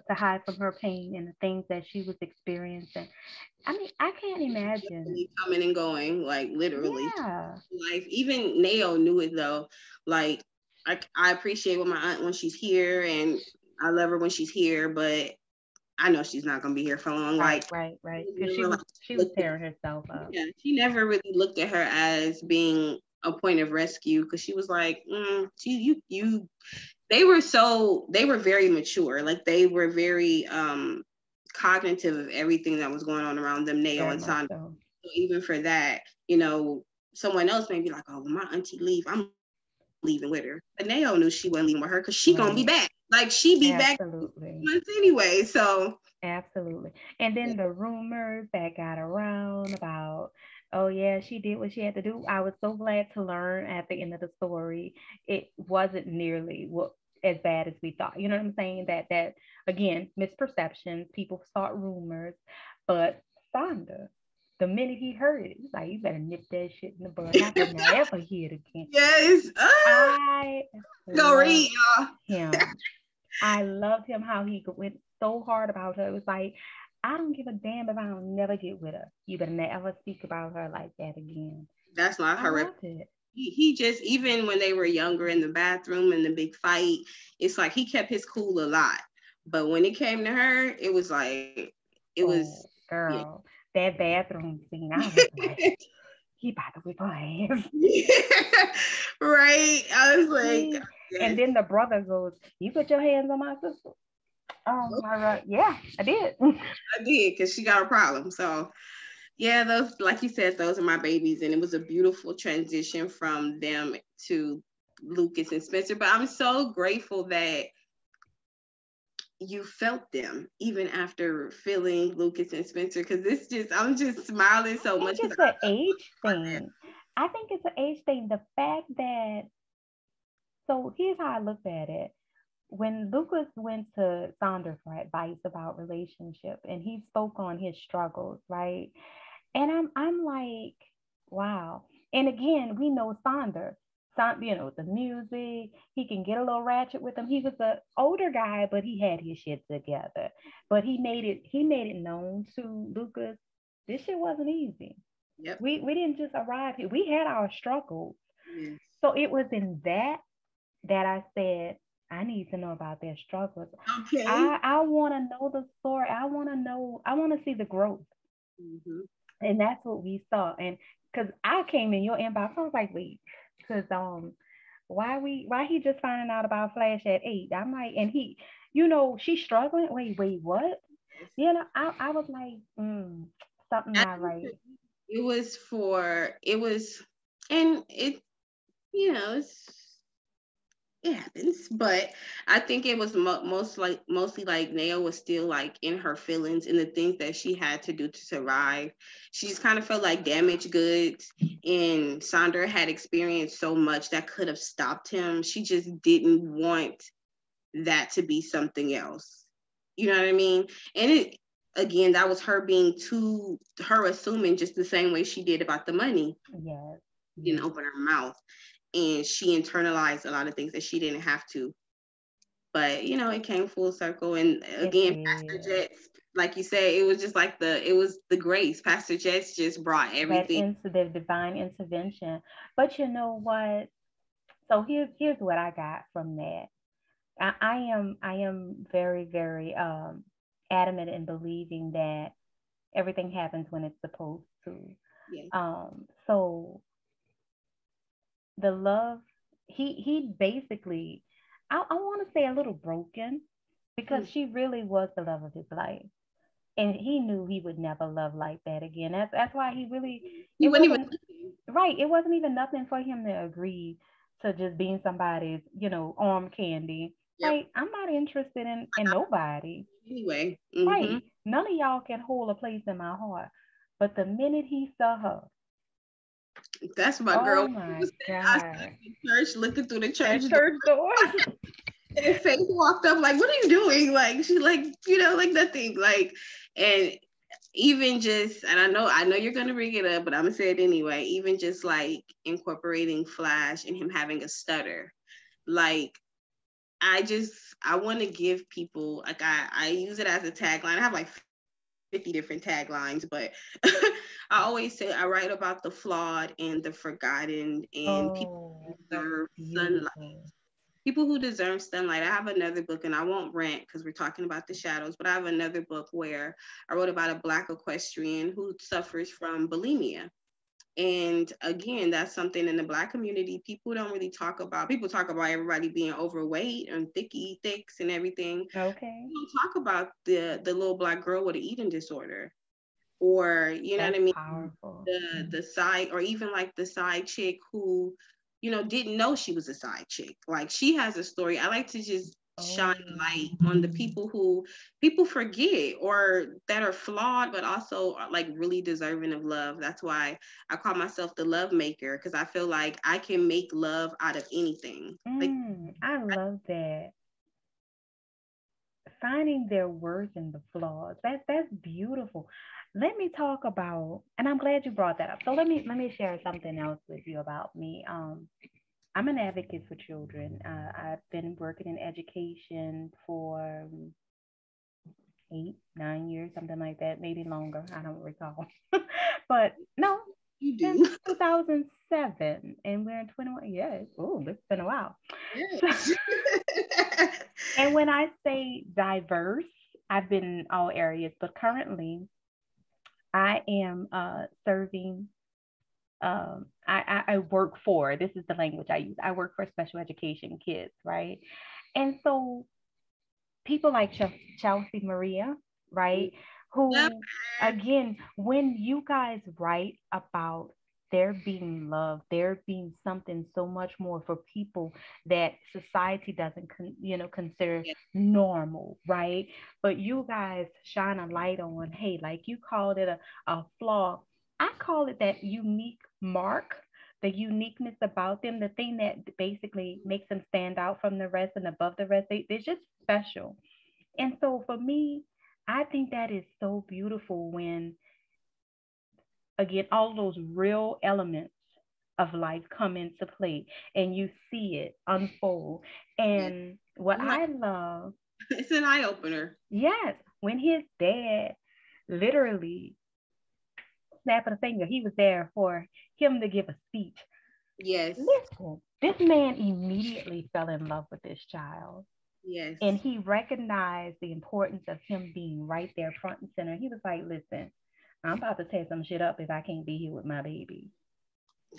hide from her pain and the things that she was experiencing. I mean, I can't imagine. Definitely coming and going, like literally. Yeah, Life. Even Nayo knew it though. Like I appreciate with my aunt when she's here, and I love her when she's here, but I know she's not gonna be here for long. right, Like, right, right. Because she never was like she was looked at, tearing herself up. yeah, she never really looked at her as being a point of rescue, because she was like, you. They were very mature. Like they were very cognitive of everything that was going on around them, Nayo Very and much Sonder. so. So even for that, someone else may be like, oh, when my auntie leave, I'm leaving with her. But Nayo knew she wasn't leaving with her because she gonna be Right. back. Like she be back Absolutely. months anyway. So Absolutely. And then the rumors that got around about, oh yeah, she did what she had to do. I was so glad to learn at the end of the story, it wasn't nearly what as bad as we thought. You know what I'm saying? That again, misperceptions, people start rumors, but Sonder, the minute he heard it, he's like, you better nip that shit in the bud. Not to never hear it again. yes, I go love read, y'all. him. I loved him how he went so hard about her. It was like, I don't give a damn if I don't never get with her. You better never speak about her like that again. That's not I her. loved it. He just, even when they were younger in the bathroom and the big fight, it's like he kept his cool a lot. But when it came to her, it was like it was Oh, yeah. girl, that bathroom scene, I was like, he about to whip her ass. Right. I was like, And yes, then the brother goes, you put your hands on my sister? Oh my God. Yeah, I did. I did, because she got a problem. So yeah, those, like you said, those are my babies, and it was a beautiful transition from them to Lucas and Spencer. But I'm so grateful that you felt them even after feeling Lucas and Spencer, because it's just, I'm just smiling I so think much because it's an age thing. I think it's an age thing. The fact that, so here's how I looked at it. When Lucas went to Sonder for advice about relationship and he spoke on his struggles, right? And I'm like, wow. And again, we know Sonder. The music, he can get a little ratchet with him. He was an older guy, but he had his shit together. But he made it known to Lucas, this shit wasn't easy. Yep. We didn't just arrive here. We had our struggles. Yes. So it was in that I said, I need to know about their struggles. Okay. I want to know the story. I want to know, I want to see the growth. Mm-hmm. And that's what we saw. And because I came in your inbox, I was like, wait, because why he just finding out about Flash at 8? I'm like, and he, she's struggling. Wait, what? I was like, something I not think right. it was, and it, you know, it happens, but I think it was mostly like Nayo was still like in her feelings and the things that she had to do to survive. She just kind of felt like damaged goods, and Sonder had experienced so much that could have stopped him. She just didn't want that to be something else. You know what I mean? And it, again, that was her her assuming just the same way she did about the money. Yes, She didn't yes. open her mouth, and she internalized a lot of things that she didn't have to. But it came full circle. And It again, Pastor did. Jets, like you said, it was just like it was the grace. Pastor Jets just brought That everything. incident, divine intervention. But you know what? So here's what I got from that. I am very, very adamant in believing that everything happens when it's supposed to. Yeah. So the love, he basically, I want to say a little broken, because Mm. she really was the love of his life, and he knew he would never love like that again. That's why he really, He it wasn't even wasn't looking. right. It wasn't even nothing for him to agree to just being somebody's, arm candy. Yep. Like, I'm not interested in nobody. Anyway. Right. None of y'all can hold a place in my heart. But the minute he saw her, That's my oh girl. my I God. stood in church looking through the church That door, church door. and Faith walked up like, "What are you doing?" Like she like like nothing like, and even just, and I know you're gonna bring it up, but I'm gonna say it anyway. Even just like incorporating Flash and him having a stutter, like I want to give people, like I use it as a tagline. I have like 50 different taglines, but I always say I write about the flawed and the forgotten and people who Oh, that's deserve sunlight. beautiful. People who deserve sunlight. I have another book, and I won't rant because we're talking about the shadows, but I have another book where I wrote about a Black equestrian who suffers from bulimia. And again, that's something in the Black community people don't really talk about. People talk about everybody being overweight and thicks and everything. Okay. We don't talk about the little Black girl with an eating disorder, or you know what That's I mean, powerful. the side, or even like the side chick who didn't know she was a side chick. Like, she has a story. I like to just shine Oh, light on the people who people forget, or that are flawed but also are like really deserving of love. That's why I call myself the love maker, because I feel like I can make love out of anything. Like, I love that. Finding their worth in the flaws. That's beautiful. Let me talk about, and I'm glad you brought that up. So let me share something else with you about me. I'm an advocate for children. I've been working in education for 8, 9 years, something like that, maybe longer. I don't recall. But no, you since do. 2007, and we're in 21. Yes. Oh, it's been a while. So, Yes. and when I say diverse, I've been in all areas, but currently I am serving. I work for, this is the language I use. I work for special education kids, right? And so people like Chelsea Maria, right? Yep. Who, again, when you guys write about there being love, there being something so much more for people that society doesn't, consider Yeah. normal, right? But you guys shine a light on, hey, like you called it a flaw. I call it that unique mark, the uniqueness about them, the thing that basically makes them stand out from the rest and above the rest. They're just special. And so for me, I think that is so beautiful when, again, all those real elements of life come into play and you see it unfold. Yeah. And what It's I love, an eye opener. yes, when his dad literally snapping a finger, he was there for him to give a speech. Yes. Listen, this man immediately fell in love with this child. Yes. And he recognized the importance of him being right there front and center. He was like, listen, I'm about to tear some shit up if I can't be here with my baby.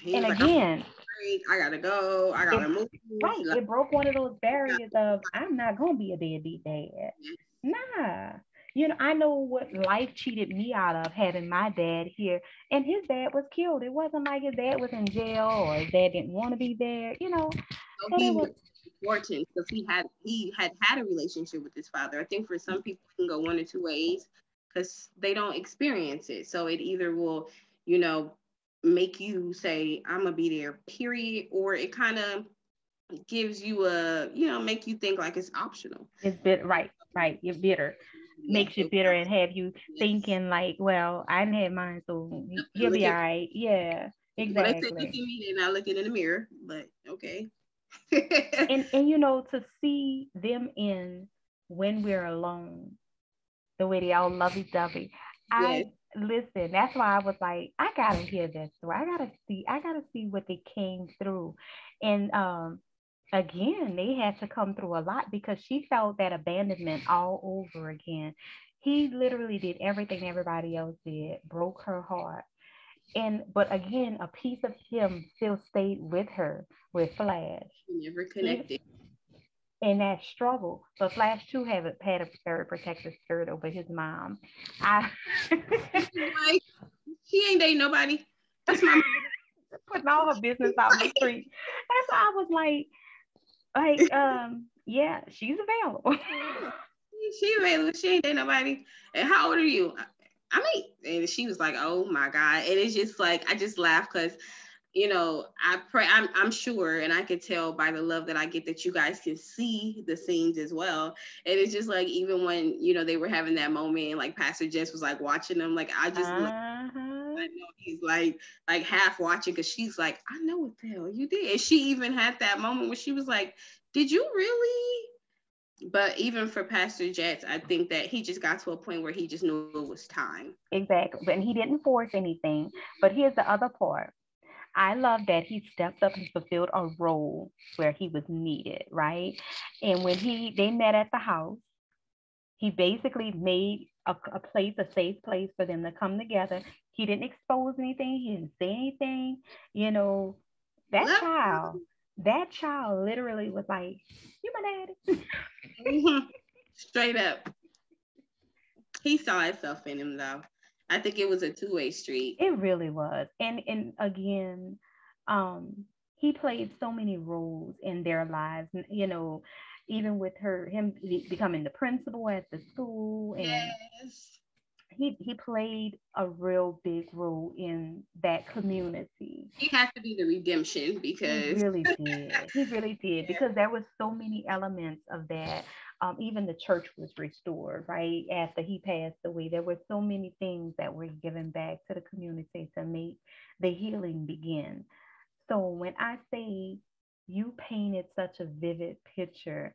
He And was like, again, I gotta go. I gotta move. Right. Like, It broke one of those barriers of I'm not gonna be a deadbeat dad. Nah. I know what life cheated me out of having my dad here. And his dad was killed. It wasn't like his dad was in jail or his dad didn't want to be there, so So he there was was important because he had a relationship with his father. I think for some people it can go one or two ways because they don't experience it. So it either will, you know, make you say, I'm gonna be there, period, or it kind of gives you make you think like it's optional. it's bitter, right. You're bitter. Yeah, Makes you bitter and have you yes. thinking like, well, I didn't have mine, so he'll Look be at all right. Yeah, Well, they say look at exactly. me, they're not looking in the mirror, but okay. And to see them in when we're alone, the way they all lovey-dovey. Yes. I listen, that's why I was like, I gotta hear this story. I gotta see what they came through. And again, they had to come through a lot because she felt that abandonment all over again. He literally did everything everybody else did, broke her heart. But again, a piece of him still stayed with her with Flash. Never Even connected. in that struggle. But Flash too had a very protective spirit over his mom. I Like, she ain't dating nobody. That's my putting all her business out in the street. That's why I was yeah, she's available. she available. She ain't dating nobody. And how old are you? I mean, and she was like, "Oh my god!" And it's just like I just laugh because I pray. I'm sure, and I could tell by the love that I get that you guys can see the scenes as well. And it's just like even when they were having that moment, and like Pastor Jess was like watching them, like I just look. Uh-huh. I know he's like half watching because she's like, I know what the hell you did. And she even had that moment where she was like, did you really? But even for Pastor Jets, I think that he just got to a point where he just knew it was time. Exactly. And he didn't force anything. But here's the other part. I love that he stepped up and fulfilled a role where he was needed, right? And when they met at the house, he basically made a safe place for them to come together. He didn't expose anything. He didn't say anything. You know, that Love. child, that child literally was like, "You my daddy." Straight up. He saw himself in him though. I think it was a two-way street. It really was. And again, he played so many roles in their lives. Even with him becoming the principal at the school, and Yes. he played a real big role in that community. He has to be the redemption He because really did. He really did because there was so many elements of that. Even the church was restored right after he passed away. There were so many things that were given back to the community to make the healing begin. So when I say you painted such a vivid picture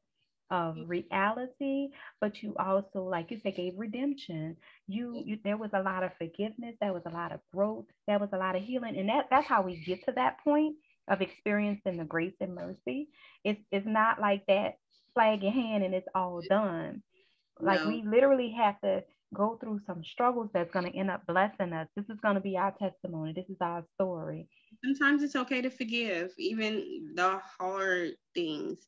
of reality, but you also, like you said, gave redemption. You there was a lot of forgiveness, there was a lot of growth, there was a lot of healing, and that's how we get to that point of experiencing the grace and mercy. It's not like that flag in hand and it's all done. Like no. we literally have to go through some struggles that's going to end up blessing us. This is going to be our testimony. This is our story. Sometimes it's okay to forgive, even the hard things.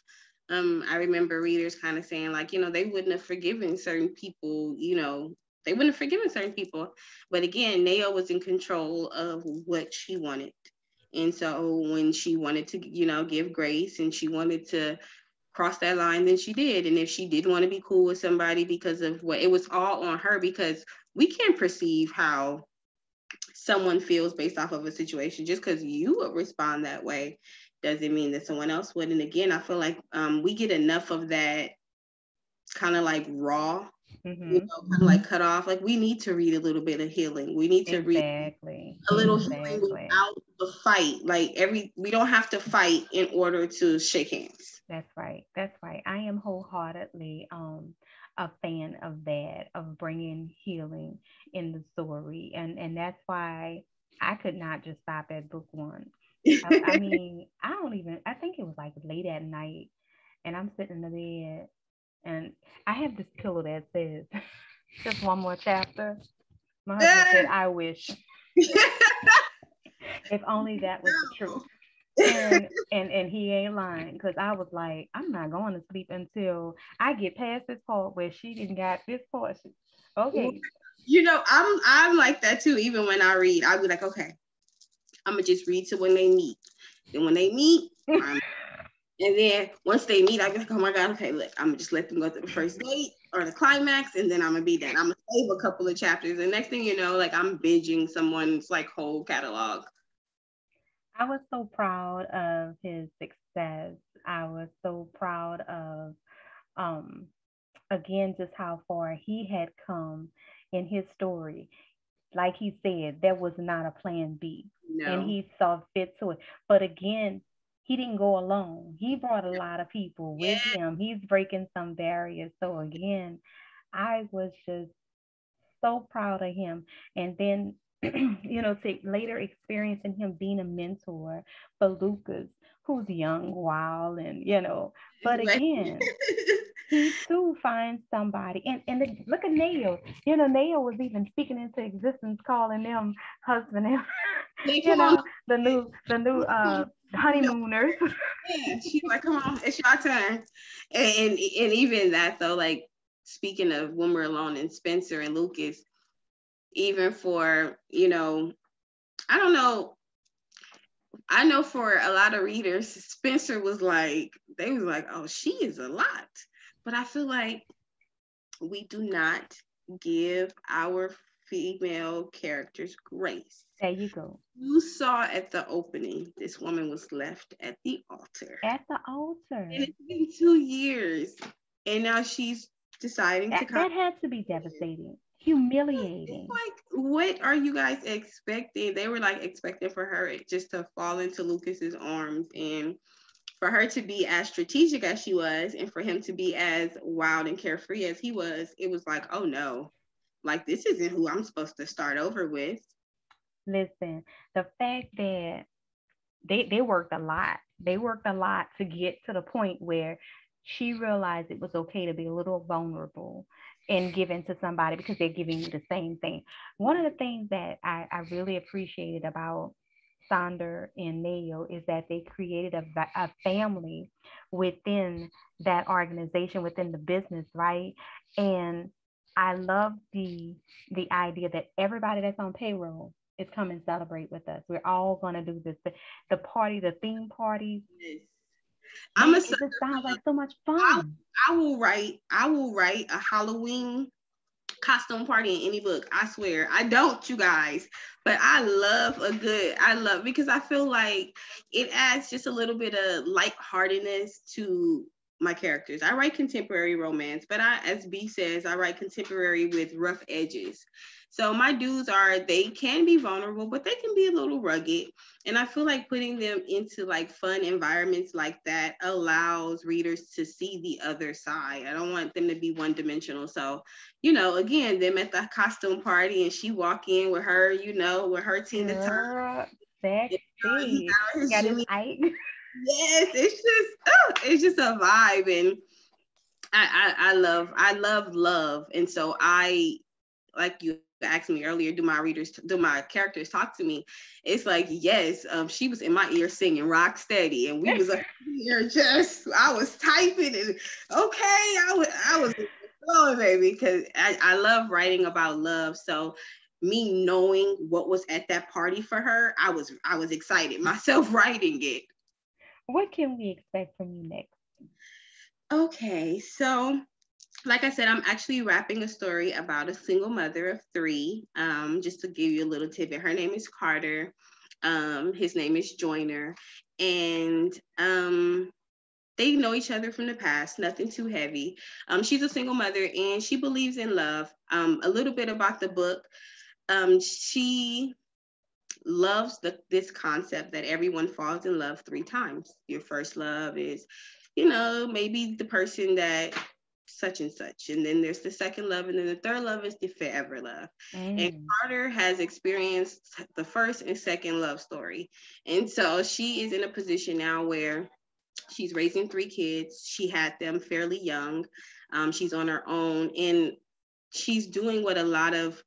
I remember readers kind of saying, like, they wouldn't have forgiven certain people, they wouldn't have forgiven certain people. But again, Nayo was in control of what she wanted. And so when she wanted to, give grace and she wanted to cross that line, then she did. And if she did want to be cool with somebody because of what it was all on her, because we can't perceive how someone feels based off of a situation. Just because you would respond that way doesn't mean that someone else would. And again, I feel like we get enough of that kind of like raw, Mm-hmm. kind of like cut off. Like we need to read a little bit of healing. We need to read Exactly. a little healing Exactly. without the fight. Like we don't have to fight in order to shake hands. That's right. That's right. I am wholeheartedly a fan of that, of bringing healing in the story, and that's why I could not just stop at book one. I mean, I don't even. I think it was like late at night, and I'm sitting in the bed, and I have this pillow that says, "Just one more chapter." My husband said, "I wish." If only that was the truth. And he ain't lying, because I was like, I'm not going to sleep until I get past this part where she didn't got this portion. Okay. You know, I'm like that too. Even when I read, I'll be like, okay, I'm gonna just read to when they meet. Then when they meet, and then once they meet, I'll be like, oh my God, okay, look, I'm gonna just let them go to the first date or the climax, and then I'm gonna be done. I'm gonna save a couple of chapters. And next thing you know, like I'm binging someone's like whole catalog. I was so proud of his success. I was so proud of, um, again, just how far he had come in his story. Like he said, there was not a plan B, and No. he saw fit to it. But again, he didn't go alone. He brought a lot of people with Yeah. him. He's breaking some barriers. So again, I was just so proud of him. And then, to later experiencing him being a mentor for Lucas, who's young, wild, and. But again, he too finds somebody, and look at Nayo. Nayo was even speaking into existence, calling them husband and Come on. the new honeymooners. Yeah, she's like, come on, it's your turn. And even that though, like speaking of when we're alone and Spencer and Lucas, even for, I don't know, I know for a lot of readers, Spencer was like, they was like, oh, she is a lot. But I feel like we do not give our female characters grace. There you go. You saw at the opening, this woman was left at the altar. At the altar. And it's been 2 years. And now she's deciding to come. That had to be devastating. Humiliating. It's like, what are you guys expecting? They were like expecting for her just to fall into Lucas's arms, and for her to be as strategic as she was, and for him to be as wild and carefree as he was. It was like, oh no, like this isn't who I'm supposed to start over with. Listen, the fact that they worked a lot. They worked a lot to get to the point where she realized it was okay to be a little vulnerable and give in to somebody because they're giving you the same thing. One of the things that I really appreciated about Sonder and Nayo is that they created a family within that organization, within the business, right? And I love the idea that everybody that's on payroll is come and celebrate with us. We're all gonna do this. The party, the theme parties. Yes. Man, it just sounds like so much fun. I will write a Halloween costume party in any book. I swear. I don't, you guys, but I love because I feel like it adds just a little bit of lightheartedness to my characters. I write contemporary romance, but as B says, I write contemporary with rough edges. So my dudes they can be vulnerable, but they can be a little rugged. And I feel like putting them into like fun environments like that allows readers to see the other side. I don't want them to be one dimensional. So, again, them at the costume party and she walk in with her, with her team to time. Sexy. Got his Ike. Yes, it's just a vibe, and I love, and so I, like you asked me earlier, do my characters talk to me? It's like, yes, she was in my ear singing Rock Steady, and we was up here I was typing, and okay, I was flowing, baby, because I love writing about love. So me knowing what was at that party for her, I was excited myself writing it. What can we expect from you next? Okay, so like I said, I'm actually wrapping a story about a single mother of 3. Just to give you a little tidbit, her name is Carter. His name is Joyner, and they know each other from the past. Nothing too heavy. She's a single mother, and she believes in love. A little bit about the book. She loves this concept that everyone falls in love 3 times. Your first love is, maybe the person that such and such, and then there's the second love, and then the third love is the forever love. And Carter has experienced the first and second love story, and so she is in a position now where she's raising 3 kids. She had them fairly young. She's on her own, and she's doing what a lot of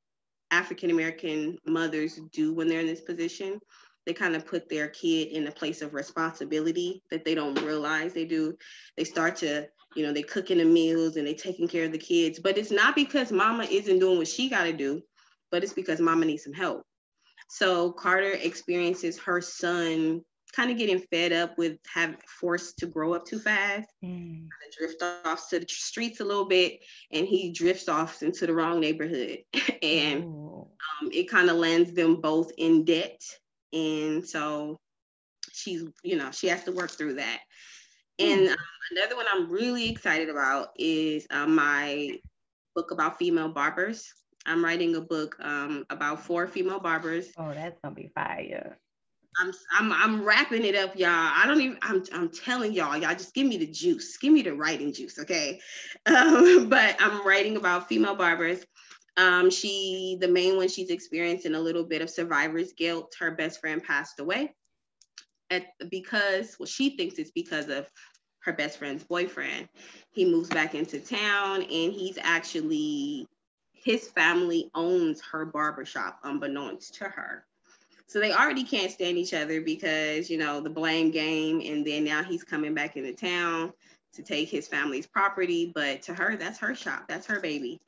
African-American mothers do when they're in this position. they kind of put their kid in a place of responsibility that they don't realize they do. They start to, they cooking the meals and they taking care of the kids, but it's not because mama isn't doing what she got to do, but it's because mama needs some help. So Carter experiences her son kind of getting fed up with having forced to grow up too fast, drift off to the streets a little bit, and he drifts off into the wrong neighborhood. And it kind of lands them both in debt. And so she has to work through that. And another one I'm really excited about is my book about female barbers. I'm writing a book about 4 female barbers. Oh, that's gonna be fire. I'm wrapping it up, y'all. I'm telling y'all just give me the juice. Give me the writing juice, okay? But I'm writing about female barbers. The main one, she's experiencing a little bit of survivor's guilt. Her best friend passed away because she thinks it's because of her best friend's boyfriend. He moves back into town, and his family owns her barbershop unbeknownst to her. So they already can't stand each other because, the blame game. And then now he's coming back into town to take his family's property. But to her, that's her shop. That's her baby.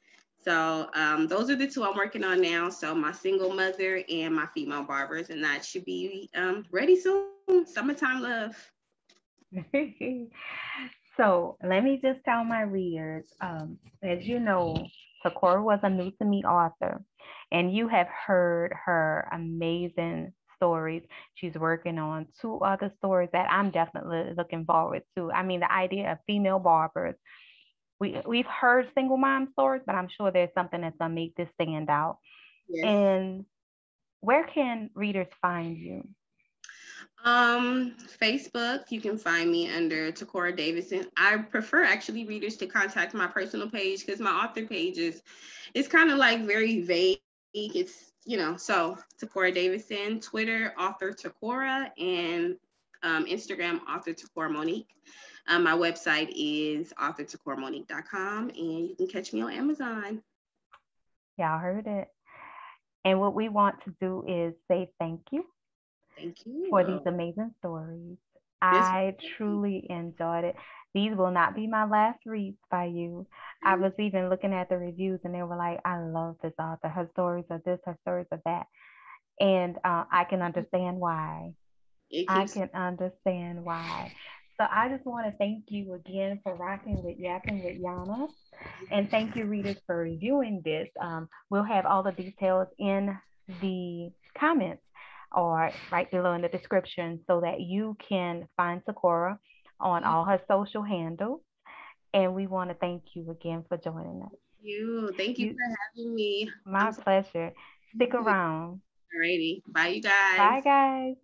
So those are the 2 I'm working on now. So my single mother and my female barbers. And that should be ready soon. Summertime love. So let me just tell my readers, as you know, Tucora was a new to me author, and you have heard her amazing stories. She's working on 2 other stories that I'm definitely looking forward to. I mean, the idea of female barbers. We've heard single mom stories, but I'm sure there's something that's gonna make this stand out. Yes. And where can readers find you? Facebook, you can find me under Tucora Davison. I prefer actually readers to contact my personal page because my author page is kind of like very vague. It's, so Tucora Davison, Twitter, Author Tucora, and Instagram, Author Tucora Monique. My website is authortucoramonique.com, and you can catch me on Amazon. Y'all heard it. And what we want to do is say thank you. Thank you for these amazing stories. I truly enjoyed it. These will not be my last reads by you. I was even looking at the reviews and they were like, I love this author. Her stories are this, her stories are that. And I can understand why. I can understand why. So I just want to thank you again for rocking with Yappin with Yanna. And thank you, readers, for reviewing this. We'll have all the details in the comments or right below in the description so that you can find Tucora on all her social handles. And we want to thank you again for joining us. Thank you for having me. My pleasure. Stick around. Alrighty. Bye, you guys. Bye, guys.